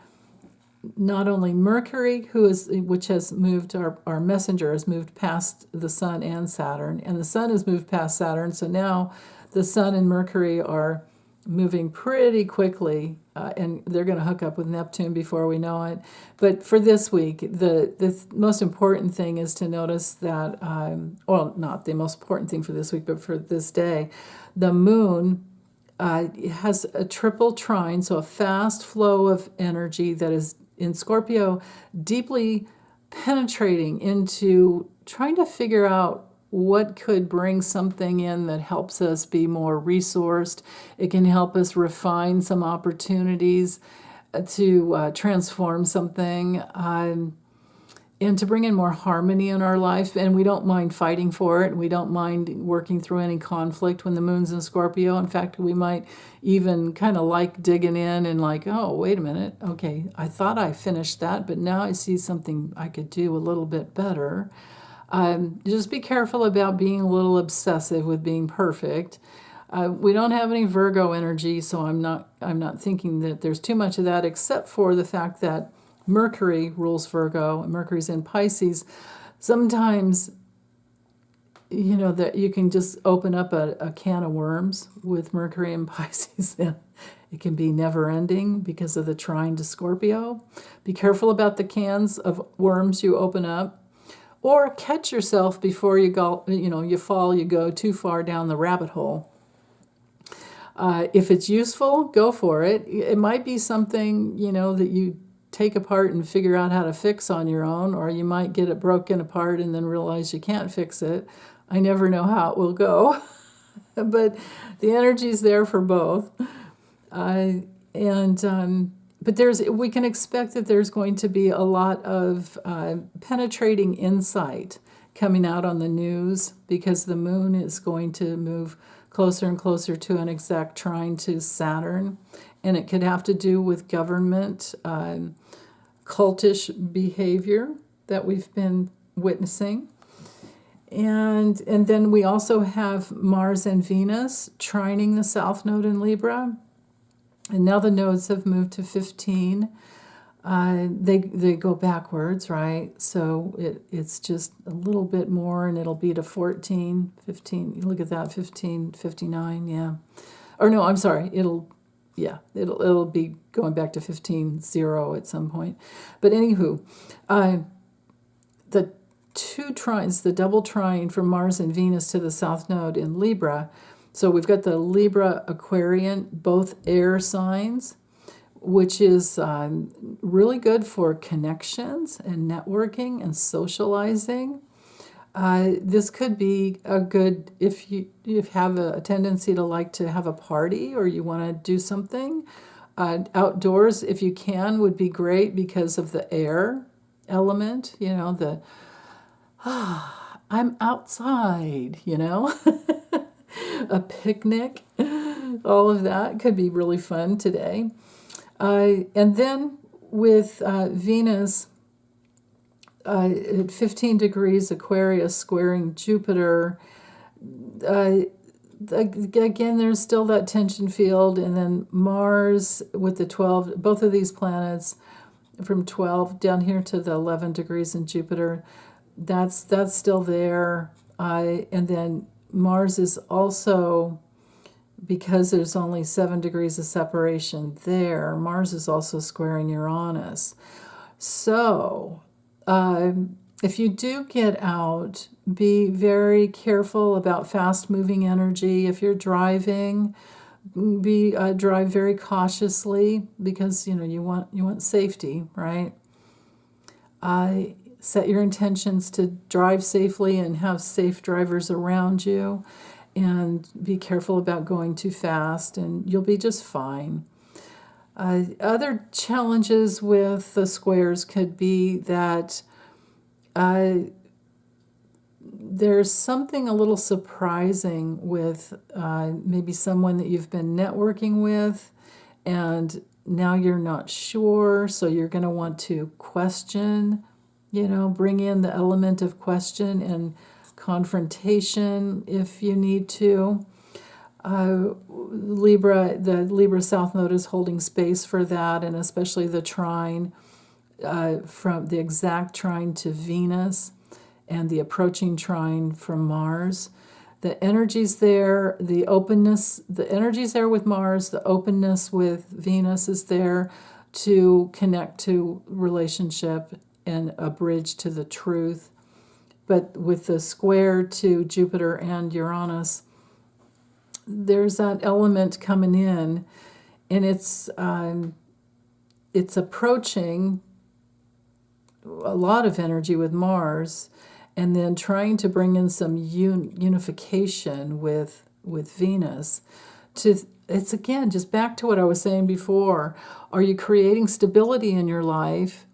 not only Mercury, which has moved, our messenger has moved past the Sun and Saturn, and the Sun has moved past Saturn, so now the Sun and Mercury are moving pretty quickly, and they're going to hook up with Neptune before we know it. But for this week, the most important thing is to notice that, not the most important thing for this week, but for this day, the moon has a triple trine, so a fast flow of energy that is in Scorpio, deeply penetrating into trying to figure out what could bring something in that helps us be more resourced. It can help us refine some opportunities to transform something, and to bring in more harmony in our life. And we don't mind fighting for it. We don't mind working through any conflict when the moon's in Scorpio. In fact, we might even kind of like digging in and like, oh, wait a minute. Okay, I thought I finished that, but now I see something I could do a little bit better. Just be careful about being a little obsessive with being perfect. We don't have any Virgo energy, so I'm not thinking that there's too much of that, except for the fact that Mercury rules Virgo, and Mercury's in Pisces. Sometimes, that you can just open up a can of worms with Mercury and Pisces. It can be never-ending because of the trine to Scorpio. Be careful about the cans of worms you open up, or catch yourself before you go. You fall, you go too far down the rabbit hole. If it's useful, go for it. It might be something that you take apart and figure out how to fix on your own, or you might get it broken apart and then realize you can't fix it. I never know how it will go, but the energy's there for both. But we can expect that there's going to be a lot of penetrating insight coming out on the news, because the moon is going to move closer and closer to an exact trine to Saturn, and it could have to do with government, cultish behavior that we've been witnessing. And then we also have Mars and Venus trining the South Node in Libra. And now the nodes have moved to 15. They go backwards, right? So it's just a little bit more, and it'll be to 14, 15. You look at that, 15, 59, yeah. Or no, I'm sorry. It'll be going back to 15-0 at some point. But anywho, the two trines, the double trine from Mars and Venus to the South Node in Libra. So we've got the Libra Aquarian, both air signs, which is really good for connections and networking and socializing. This could be a good, if you have a tendency to like to have a party, or you want to do something outdoors, if you can, would be great because of the air element, I'm outside, a picnic, all of that could be really fun today. And then with Venus at 15 degrees Aquarius squaring Jupiter, again, there's still that tension field. And then Mars with the 12, both of these planets from 12 down here to the 11 degrees in Jupiter, that's still there. And then Mars is also, because there's only 7 degrees of separation there, Mars is also squaring Uranus. So if you do get out, be very careful about fast-moving energy. If you're driving, drive very cautiously, because you want safety, right? Set your intentions to drive safely and have safe drivers around you, and be careful about going too fast, and you'll be just fine. Other challenges with the squares could be that there's something a little surprising with maybe someone that you've been networking with, and now you're not sure, so you're going to want to question, bring in the element of question and confrontation if you need to. The Libra South Node is holding space for that, and especially the trine, from the exact trine to Venus and the approaching trine from Mars. The energy's there, the openness, the energy's there with Mars, the openness with Venus is there to connect to relationship and a bridge to the truth. But with the square to Jupiter and Uranus, there's that element coming in, and it's approaching a lot of energy with Mars, and then trying to bring in some unification with Venus. It's again just back to what I was saying before. Are you creating stability in your life?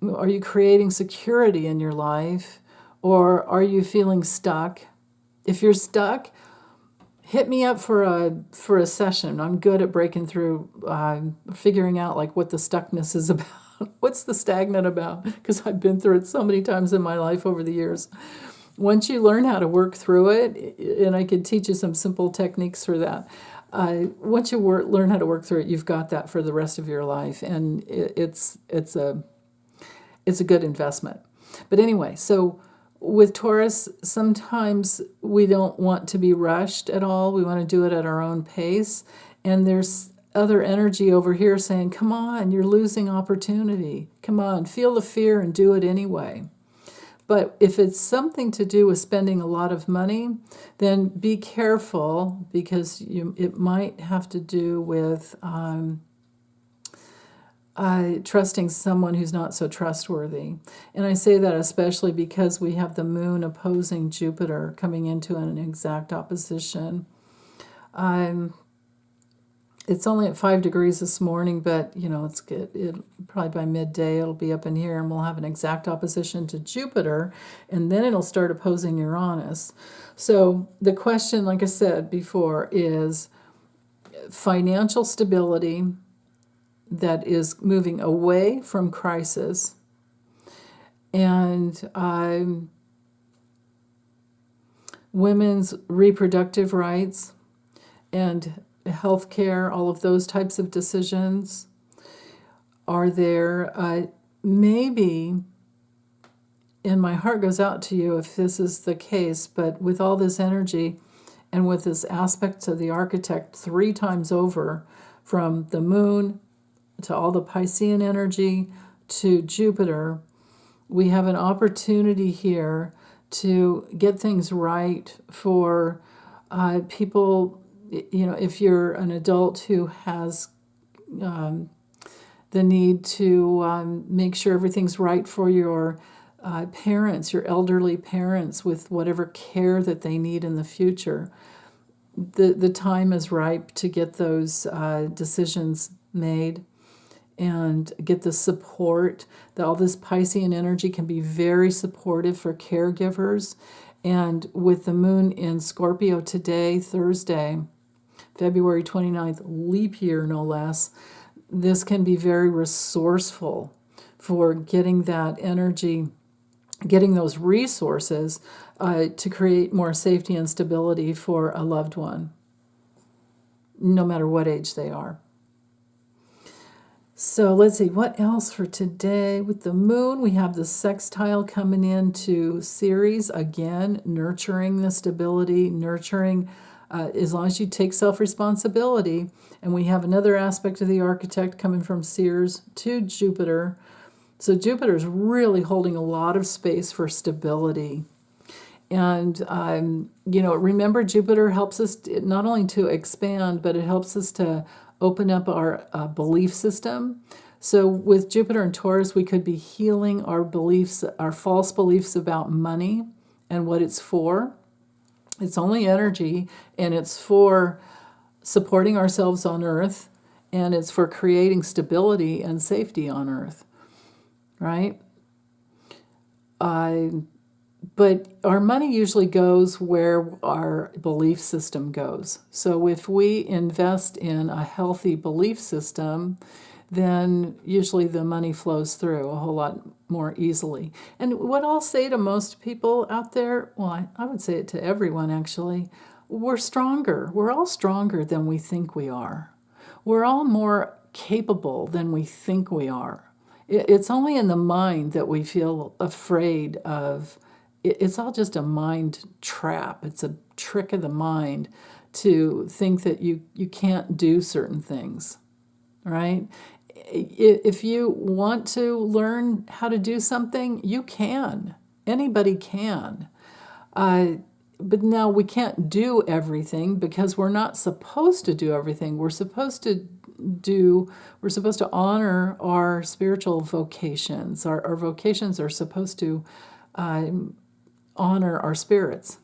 Are you creating security in your life? Or are you feeling stuck? If you're stuck, hit me up for a session. I'm good at breaking through, figuring out like what the stuckness is about. What's the stagnant about? Because I've been through it so many times in my life over the years. Once you learn how to work through it, and I can teach you some simple techniques for that. Once you learn how to work through it, you've got that for the rest of your life, and it's a good investment. But anyway, so with Taurus, sometimes we don't want to be rushed at all. We want to do it at our own pace. And there's other energy over here saying, come on, you're losing opportunity. Come on, feel the fear and do it anyway. But if it's something to do with spending a lot of money, then be careful, because it might have to do with trusting someone who's not so trustworthy. And I say that especially because we have the moon opposing Jupiter, coming into an exact opposition. It's only at 5 degrees this morning, but it's good. Probably by midday it'll be up in here, and we'll have an exact opposition to Jupiter, and then it'll start opposing Uranus. So the question, like I said before, is financial stability that is moving away from crisis, and women's reproductive rights and healthcare, all of those types of decisions are there. Maybe, and my heart goes out to you if this is the case, but with all this energy and with this aspect to the architect 3 times over, from the moon to all the Piscean energy to Jupiter, we have an opportunity here to get things right for people. If you're an adult who has the need to make sure everything's right for your parents, your elderly parents, with whatever care that they need in the future, the time is ripe to get those decisions made and get the support. That all this Piscean energy can be very supportive for caregivers. And with the moon in Scorpio today, Thursday, February 29th, leap year no less, this can be very resourceful for getting that energy, getting those resources to create more safety and stability for a loved one, no matter what age they are. So let's see, what else for today? With the moon, we have the sextile coming into Ceres, again, nurturing the stability, nurturing, as long as you take self-responsibility. And we have another aspect of the architect coming from Ceres to Jupiter. So Jupiter's really holding a lot of space for stability. And, remember, Jupiter helps us not only to expand, but it helps us to open up our belief system. So with Jupiter and Taurus, we could be healing our beliefs, our false beliefs about money and what it's for. It's only energy, and it's for supporting ourselves on Earth, and it's for creating stability and safety on Earth, right? But our money usually goes where our belief system goes. So if we invest in a healthy belief system, then usually the money flows through a whole lot more easily. And what I'll say to most people out there, well, I would say it to everyone actually, we're stronger. We're all stronger than we think we are. We're all more capable than we think we are. It's only in the mind that we feel afraid of. It's all just a mind trap. It's a trick of the mind to think that you can't do certain things, right? If you want to learn how to do something, you can. Anybody can. But now we can't do everything because we're not supposed to do everything. We're supposed to honor our spiritual vocations. Our vocations are supposed to honor our spirits,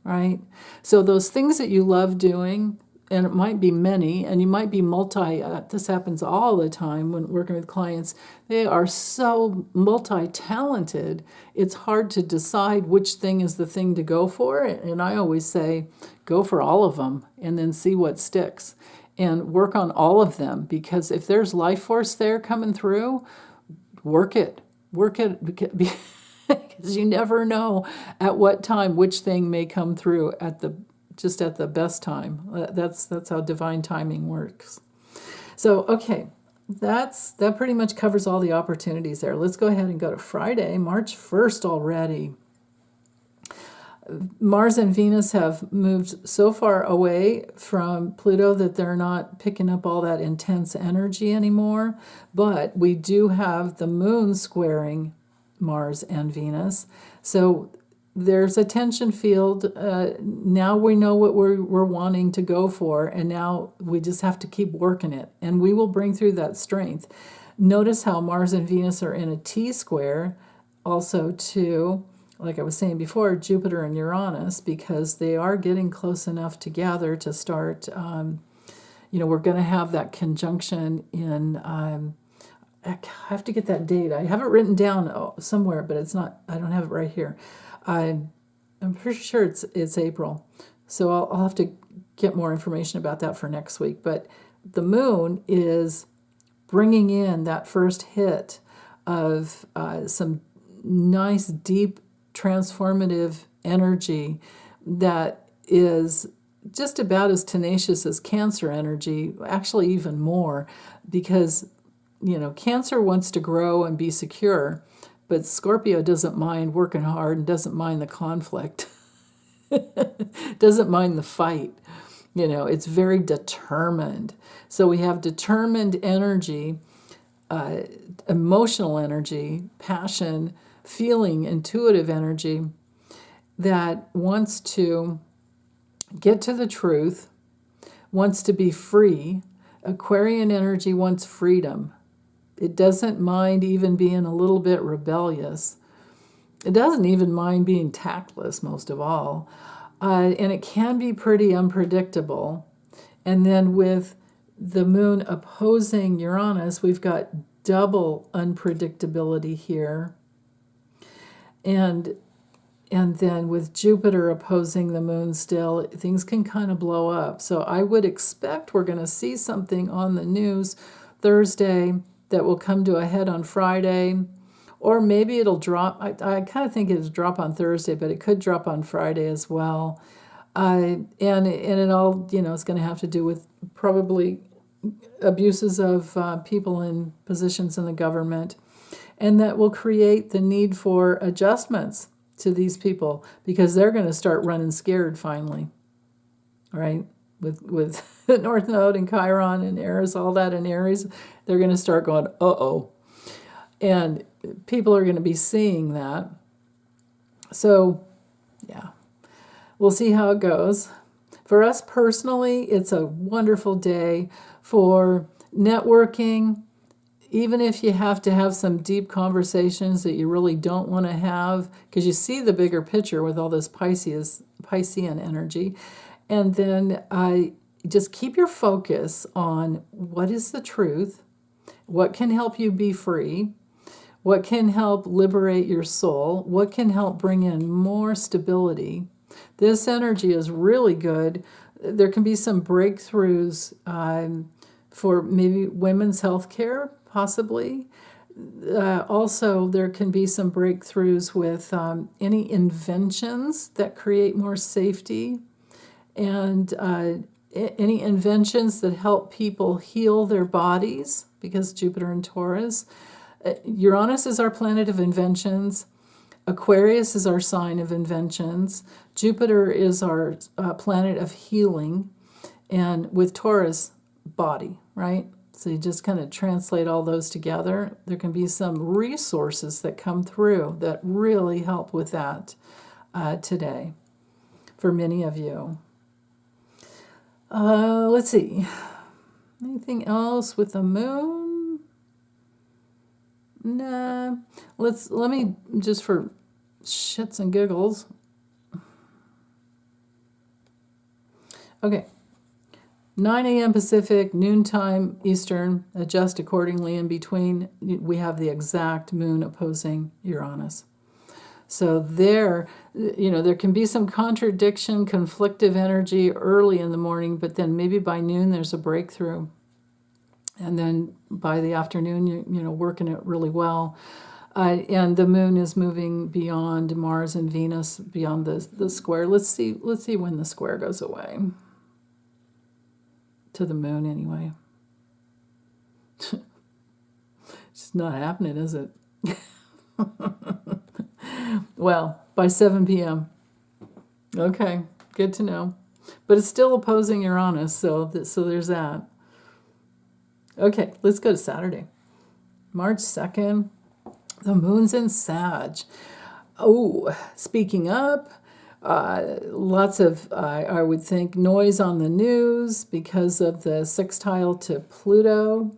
right? So those things that you love doing, and it might be many, and you might be this happens all the time when working with clients, they are so multi-talented, it's hard to decide which thing is the thing to go for. And I always say, go for all of them and then see what sticks. And work on all of them, because if there's life force there coming through, work it, because you never know at what time which thing may come through at the best time. That's how divine timing works. So okay, that pretty much covers all the opportunities there. Let's go ahead and go to Friday, March 1st already. Mars and Venus have moved so far away from Pluto that they're not picking up all that intense energy anymore, but we do have the moon squaring Mars and Venus. So there's a tension field. Now we know what we're wanting to go for, and now we just have to keep working it, and we will bring through that strength. Notice how Mars and Venus are in a T-square, also to, like I was saying before, Jupiter and Uranus, because they are getting close enough together to start, we're going to have that conjunction in, I have to get that date. I have it written down somewhere, but I don't have it right here. I'm pretty sure it's April. So I'll have to get more information about that for next week. But the moon is bringing in that first hit of some nice, deep, transformative energy that is just about as tenacious as Cancer energy, actually even more, because, Cancer wants to grow and be secure, but Scorpio doesn't mind working hard and doesn't mind the conflict, doesn't mind the fight. It's very determined. So we have determined energy, emotional energy, passion, feeling, intuitive energy that wants to get to the truth, wants to be free. Aquarian energy wants freedom. It doesn't mind even being a little bit rebellious. It doesn't even mind being tactless, most of all. And it can be pretty unpredictable. And then with the moon opposing Uranus, we've got double unpredictability here. And then with Jupiter opposing the moon still, things can kind of blow up. So I would expect we're going to see something on the news Thursday that will come to a head on Friday. Or maybe it'll drop. I kind of think it'll drop on Thursday, but it could drop on Friday as well. And it all, is going to have to do with probably abuses of people in positions in the government. And that will create the need for adjustments to these people because they're going to start running scared finally, right? With the North Node and Chiron and Aries, all that in Aries, they're going to start going, uh-oh. And people are going to be seeing that. So, yeah, we'll see how it goes. For us personally, it's a wonderful day for networking. Even if you have to have some deep conversations that you really don't want to have, because you see the bigger picture with all this Piscean energy. And then just keep your focus on what is the truth, what can help you be free, what can help liberate your soul, what can help bring in more stability. This energy is really good. There can be some breakthroughs for maybe women's health care, possibly. Also, there can be some breakthroughs with any inventions that create more safety and any inventions that help people heal their bodies, because Jupiter and Taurus. Uranus is our planet of inventions. Aquarius is our sign of inventions. Jupiter is our planet of healing. And with Taurus, body, right? So you just kind of translate all those together. There can be some resources that come through that really help with that today for many of you. Let's see. Anything else with the moon? Nah. Let me just for shits and giggles. Okay. 9 a.m. Pacific, noontime Eastern, adjust accordingly in between. We have the exact moon opposing Uranus. So there can be some contradiction, conflictive energy early in the morning, but then maybe by noon there's a breakthrough. And then by the afternoon, you're working it really well. And the moon is moving beyond Mars and Venus, beyond the square. Let's see when the square goes away. To the moon, anyway. It's not happening, is it? Well, by 7 p.m. Okay, good to know. But it's still opposing Uranus, so there's that. Okay, let's go to Saturday. March 2nd, the moon's in Sag. Oh, speaking up, lots of, I would think, noise on the news because of the sextile to Pluto.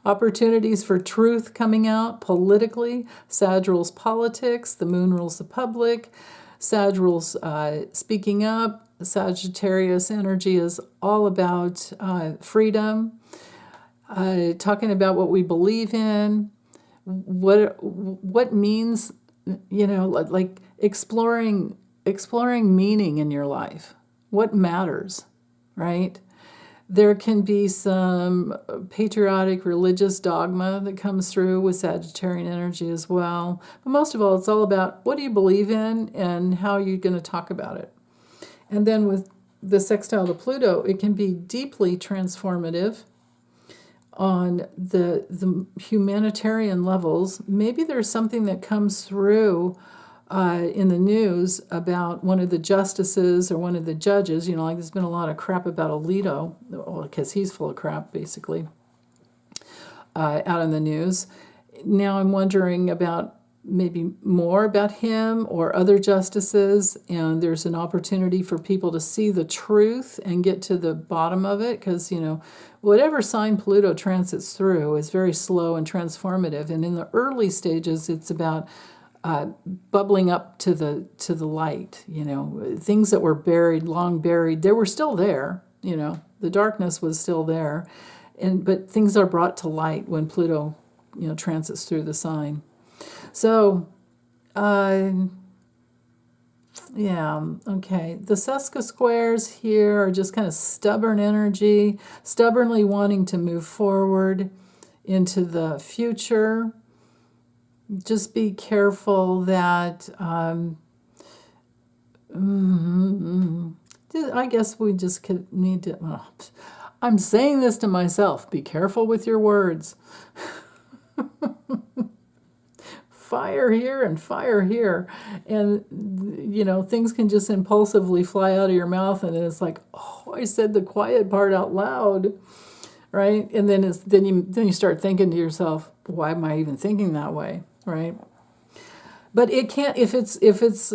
Opportunities for truth coming out politically. Sag rules politics. The moon rules the public. Sag rules speaking up. Sagittarius energy is all about freedom, talking about what we believe in, what means, like exploring meaning in your life. What matters, right? There can be some patriotic religious dogma that comes through with Sagittarian energy as well. But most of all, it's all about what do you believe in and how you're going to talk about it. And then with the sextile to Pluto, it can be deeply transformative on the humanitarian levels. Maybe there's something that comes through in the news about one of the justices or one of the judges. Like there's been a lot of crap about Alito, because he's full of crap, basically, out in the news. Now I'm wondering about maybe more about him or other justices, and there's an opportunity for people to see the truth and get to the bottom of it, because whatever sign Pluto transits through is very slow and transformative, and in the early stages it's about bubbling up to the light. Things that were buried, long buried, they were still there. The darkness was still there, but things are brought to light when Pluto transits through the sign. So, okay. The Seska squares here are just kind of stubborn energy, stubbornly wanting to move forward into the future. Just be careful that, I guess we just need to, I'm saying this to myself, be careful with your words. Fire here and fire here, and things can just impulsively fly out of your mouth, and it's like, oh, I said the quiet part out loud, right? And then you start thinking to yourself, why am I even thinking that way, right? But it can't, if it's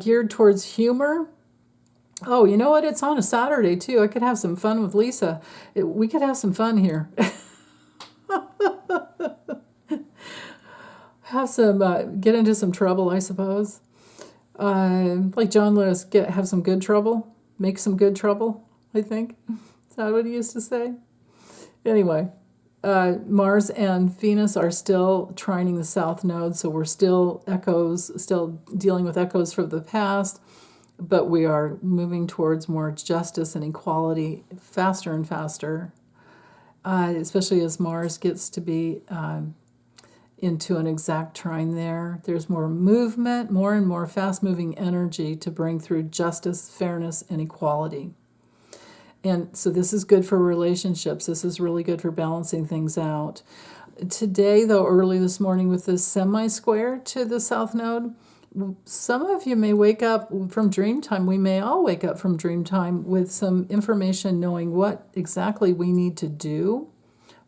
geared towards humor. Oh, you know what? It's on a Saturday too. I could have some fun with Lisa. We could have some fun here. Have some get into some trouble, I suppose. Like John Lewis, have some good trouble, make some good trouble. I think is that what he used to say. Anyway, Mars and Venus are still trining the South Node, so we're still dealing with echoes from the past, but we are moving towards more justice and equality faster and faster. Especially as Mars gets to be into an exact trine there. There's more movement, more and more fast-moving energy to bring through justice, fairness, and equality. And so this is good for relationships. This is really good for balancing things out. Today, though, early this morning with this semi-square to the South Node, some of you may wake up from dream time. We may all wake up from dream time with some information knowing what exactly we need to do,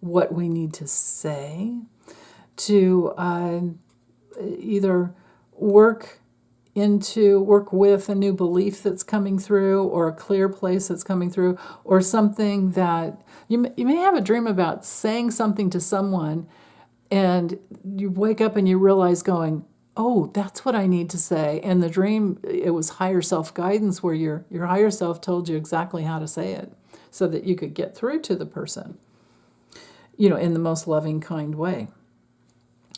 what we need to say, to either work with a new belief that's coming through, or a clear place that's coming through, or something that you may have a dream about saying something to someone, and you wake up and you realize going, oh, that's what I need to say. And the dream, it was higher self guidance, where your higher self told you exactly how to say it so that you could get through to the person, in the most loving, kind way.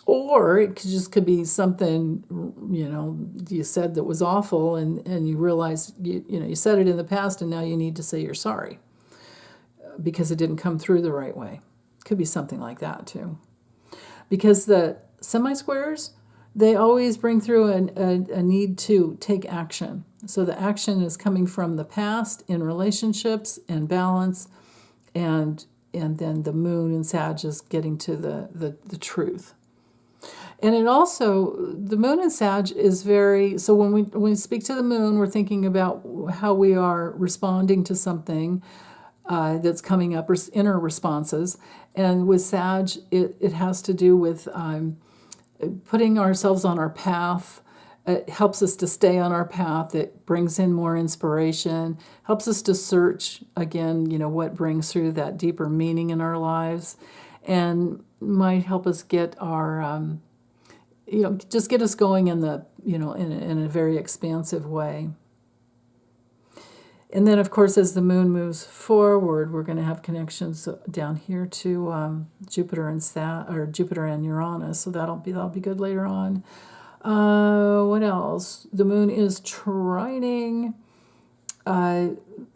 Or it could be something, you said that was awful, and you realize, you said it in the past, and now you need to say you're sorry because it didn't come through the right way. Could be something like that too. Because the semi-squares, they always bring through a need to take action. So the action is coming from the past in relationships and balance, and then the moon in Sag is getting to the truth. And it also, the moon in Sag is very, so when we speak to the moon, we're thinking about how we are responding to something that's coming up, or inner responses. And with Sag, it has to do with putting ourselves on our path, It helps us to stay on our path. It brings in more inspiration, helps us to search, again, what brings through that deeper meaning in our lives, and might help us get our, just get us going in the, in a very expansive way. And then, of course, as the moon moves forward, we're going to have connections down here to Jupiter and Jupiter and Uranus. So that'll be good later on. What else? The moon is trining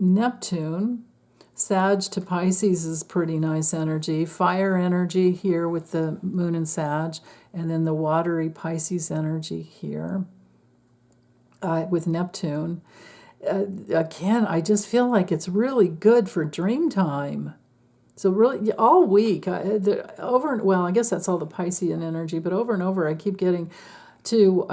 Neptune. Sag to Pisces is pretty nice energy. Fire energy here with the moon and Sag, and then the watery Pisces energy here with Neptune. Again, I just feel like it's really good for dream time. So really, all week, I guess that's all the Piscean energy, but over and over, I keep getting to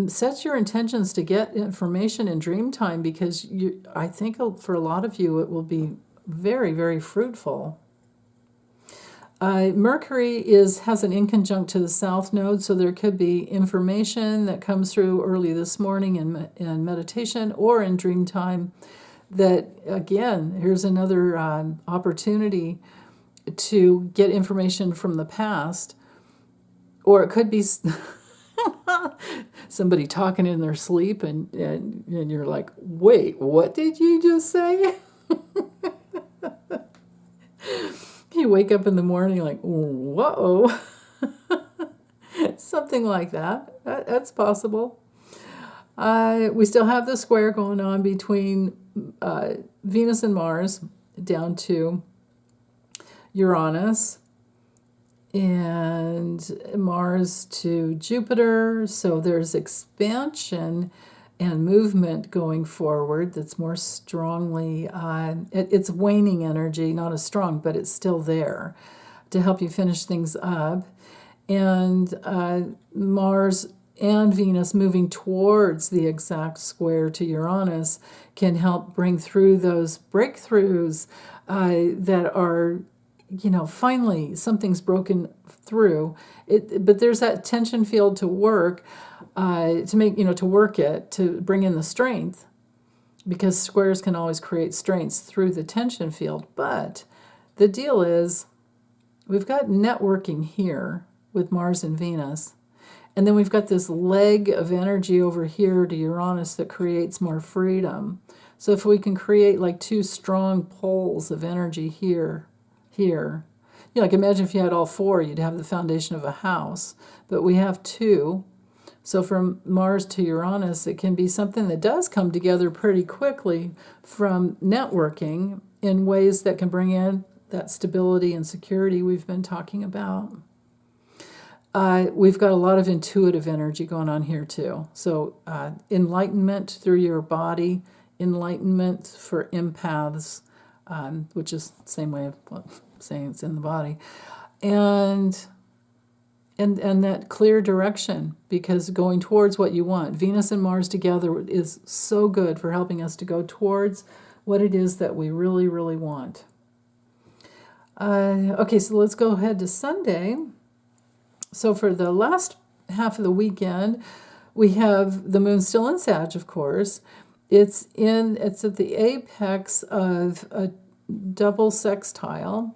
set your intentions to get information in dream time, because I think for a lot of you, it will be very, very fruitful. Mercury has an inconjunct to the South Node, so there could be information that comes through early this morning in meditation or in dream time that, again, here's another opportunity to get information from the past. Or it could be somebody talking in their sleep, and you're like, wait, what did you just say? You wake up in the morning like, whoa, something like that. That's possible. We still have the square going on between Venus and Mars down to Uranus, and Mars to Jupiter. So there's expansion and movement going forward that's more strongly, it's waning energy, not as strong, but it's still there to help you finish things up. And Mars and Venus moving towards the exact square to Uranus can help bring through those breakthroughs that are, finally something's broken through. But there's that tension field to work, to make, to work it, to bring in the strength, because squares can always create strengths through the tension field. But the deal is, we've got networking here with Mars and Venus, and then we've got this leg of energy over here to Uranus that creates more freedom. So if we can create like two strong poles of energy here, like imagine if you had all four, you'd have the foundation of a house, but we have two. So from Mars to Uranus, it can be something that does come together pretty quickly from networking in ways that can bring in that stability and security we've been talking about. We've got a lot of intuitive energy going on here too. So enlightenment through your body, enlightenment for empaths, which is the same way of saying it's in the body, and that clear direction, because going towards what you want. Venus and Mars together is so good for helping us to go towards what it is that we really, really want. Okay, so let's go ahead to Sunday. So for the last half of the weekend, we have the moon still in Sag, of course. It's at the apex of a double sextile,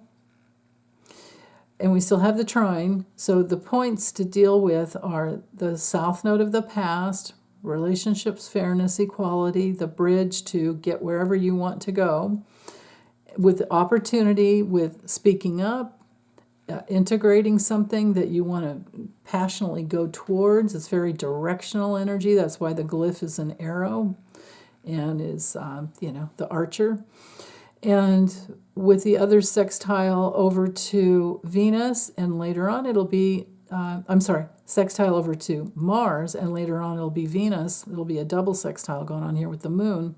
and we still have the trine. So the points to deal with are the South Node of the past, relationships, fairness, equality, the bridge to get wherever you want to go, with opportunity, with speaking up, integrating something that you want to passionately go towards. It's very directional energy. That's why the glyph is an arrow and is, the archer. And with the other sextile over to Venus, and later on it'll be, sextile over to Mars, and later on it'll be Venus. It'll be a double sextile going on here with the moon.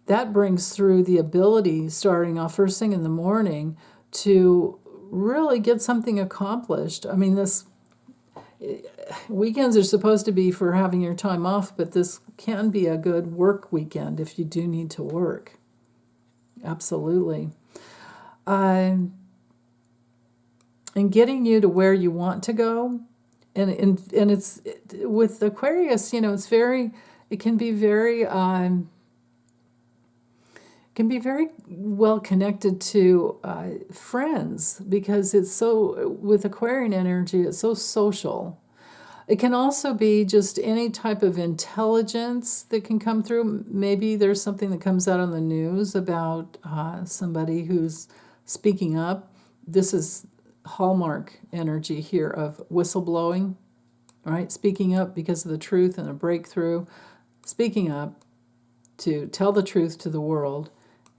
That brings through the ability, starting off first thing in the morning, to really get something accomplished. I mean, weekends are supposed to be for having your time off, but this can be a good work weekend if you do need to work. Absolutely. And getting you to where you want to go, and it's with Aquarius, it can be very well connected to friends, because it's so, with Aquarian energy, it's so social. It can also be just any type of intelligence that can come through. Maybe there's something that comes out on the news about somebody who's speaking up. This is hallmark energy here of whistleblowing, right? Speaking up because of the truth and a breakthrough. Speaking up to tell the truth to the world,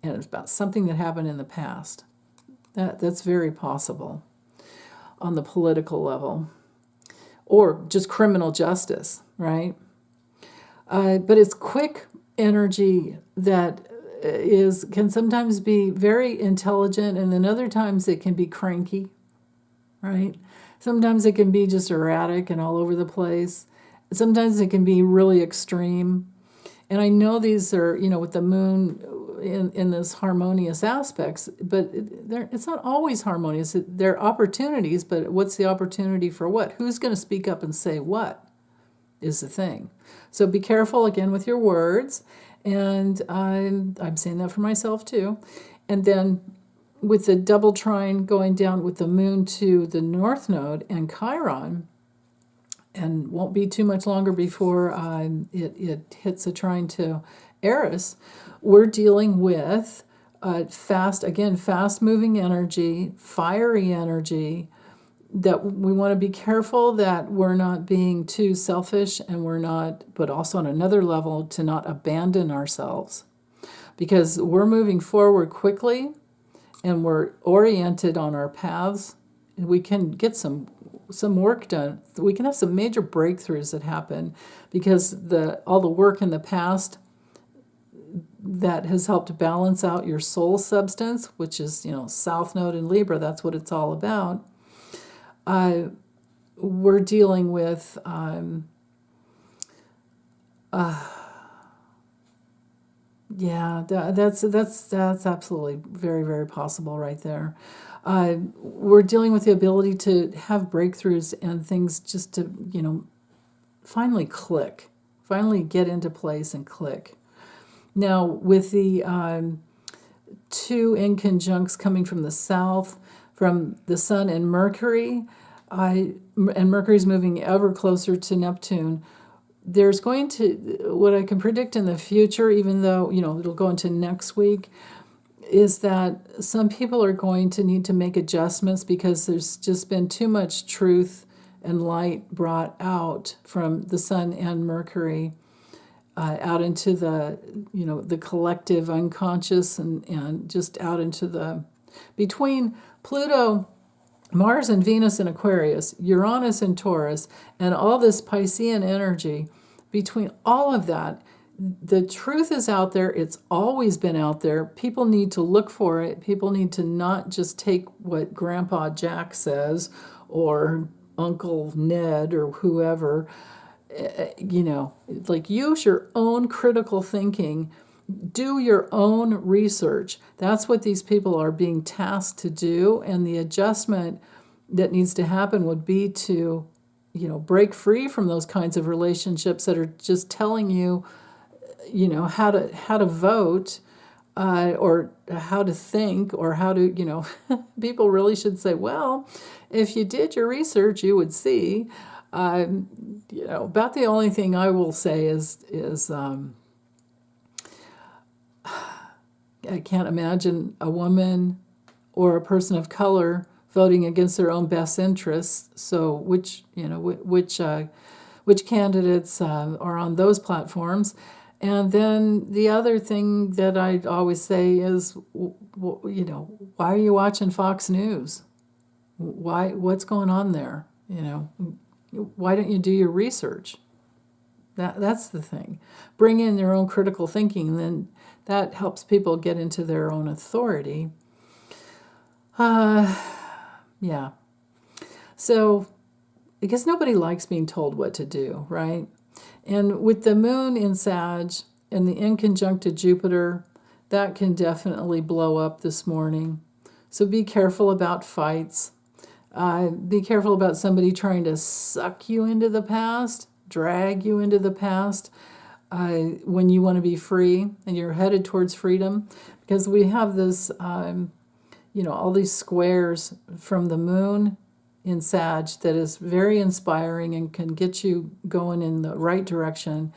and it's about something that happened in the past. That's very possible on the political level, or just criminal justice, right? But it's quick energy that can sometimes be very intelligent, and then other times it can be cranky, right? Sometimes it can be just erratic and all over the place. Sometimes it can be really extreme. And I know these are, with the moon in this harmonious aspects, but it's not always harmonious. There are opportunities, but what's the opportunity for what? Who's going to speak up and say what is the thing? So be careful, again, with your words. And I'm saying that for myself, too. And then with the double trine going down with the moon to the north node and Chiron, and won't be too much longer before it hits a trine to Eris, we're dealing with fast-moving energy, fiery energy, that we want to be careful that we're not being too selfish, and but also on another level, to not abandon ourselves. Because we're moving forward quickly, and we're oriented on our paths. We can get some work done. We can have some major breakthroughs that happen because all the work in the past that has helped balance out your soul substance, which is, South Node in Libra, that's what it's all about. We're dealing with that's absolutely very, very possible right there. We're dealing with the ability to have breakthroughs and things just to, finally click, finally get into place and click. Now, with the two inconjuncts coming from the south, from the Sun and Mercury, and Mercury's moving ever closer to Neptune, there's going to, what I can predict in the future, even though, it'll go into next week, is that some people are going to need to make adjustments because there's just been too much truth and light brought out from the Sun and Mercury out into the collective unconscious, and just out into between Pluto, Mars and Venus in Aquarius, Uranus and Taurus, and all this Piscean energy. Between all of that, the truth is out there. It's always been out there. People need to look for it. People need to not just take what Grandpa Jack says, or Uncle Ned, or whoever. Use your own critical thinking. Do your own research. That's what these people are being tasked to do, and the adjustment that needs to happen would be to, break free from those kinds of relationships that are just telling you, how to vote, or how to think, or how to, people really should say, well, if you did your research, you would see. About the only thing I will say is I can't imagine a woman or a person of color voting against their own best interests. So which candidates are on those platforms? And then the other thing that I always say is, why are you watching Fox News? What's going on there? Why don't you do your research? That's the thing. Bring in their own critical thinking, and then that helps people get into their own authority. Yeah. So, because nobody likes being told what to do, right? And with the moon in Sag and the inconjunct Jupiter, that can definitely blow up this morning. So be careful about fights. Be careful about somebody trying to suck you into the past, drag you into the past when you want to be free and you're headed towards freedom. Because we have this, all these squares from the moon in Sag that is very inspiring and can get you going in the right direction.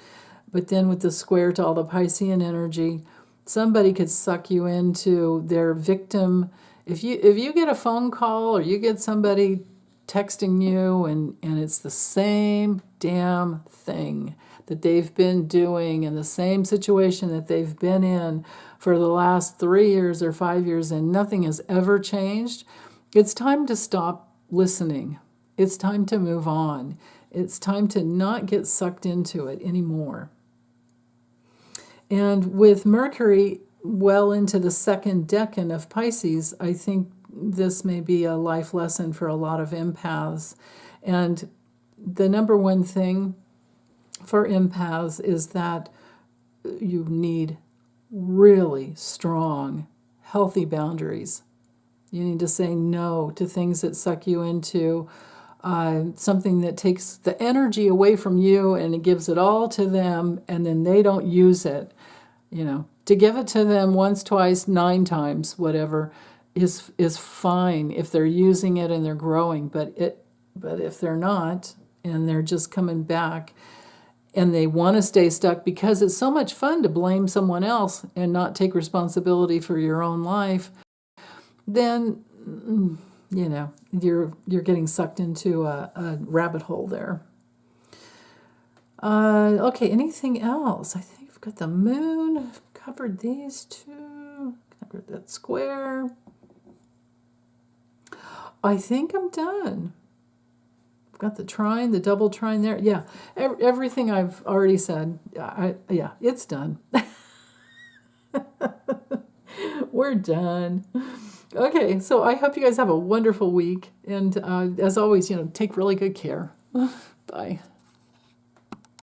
But then with the square to all the Piscean energy, somebody could suck you into their victim. If you get a phone call or you get somebody texting you and it's the same damn thing that they've been doing in the same situation that they've been in for the last 3 years or 5 years and nothing has ever changed, it's time to stop listening. It's time to move on. It's time to not get sucked into it anymore. And with Mercury well into the second decan of Pisces, I think this may be a life lesson for a lot of empaths. And the number one thing for empaths is that you need really strong, healthy boundaries. You need to say no to things that suck you into something that takes the energy away from you and it gives it all to them, and then they don't use it. To give it to them once, twice, 9 times, whatever, is fine if they're using it and they're growing. But if they're not and they're just coming back and they want to stay stuck because it's so much fun to blame someone else and not take responsibility for your own life, then you're getting sucked into a rabbit hole there. Okay, anything else? I think we've got the moon, covered these two, covered that square. I think I'm done. I've got the trine, the double trine there. Yeah, everything I've already said. Yeah, it's done. We're done. Okay, so I hope you guys have a wonderful week. And as always, take really good care. Bye.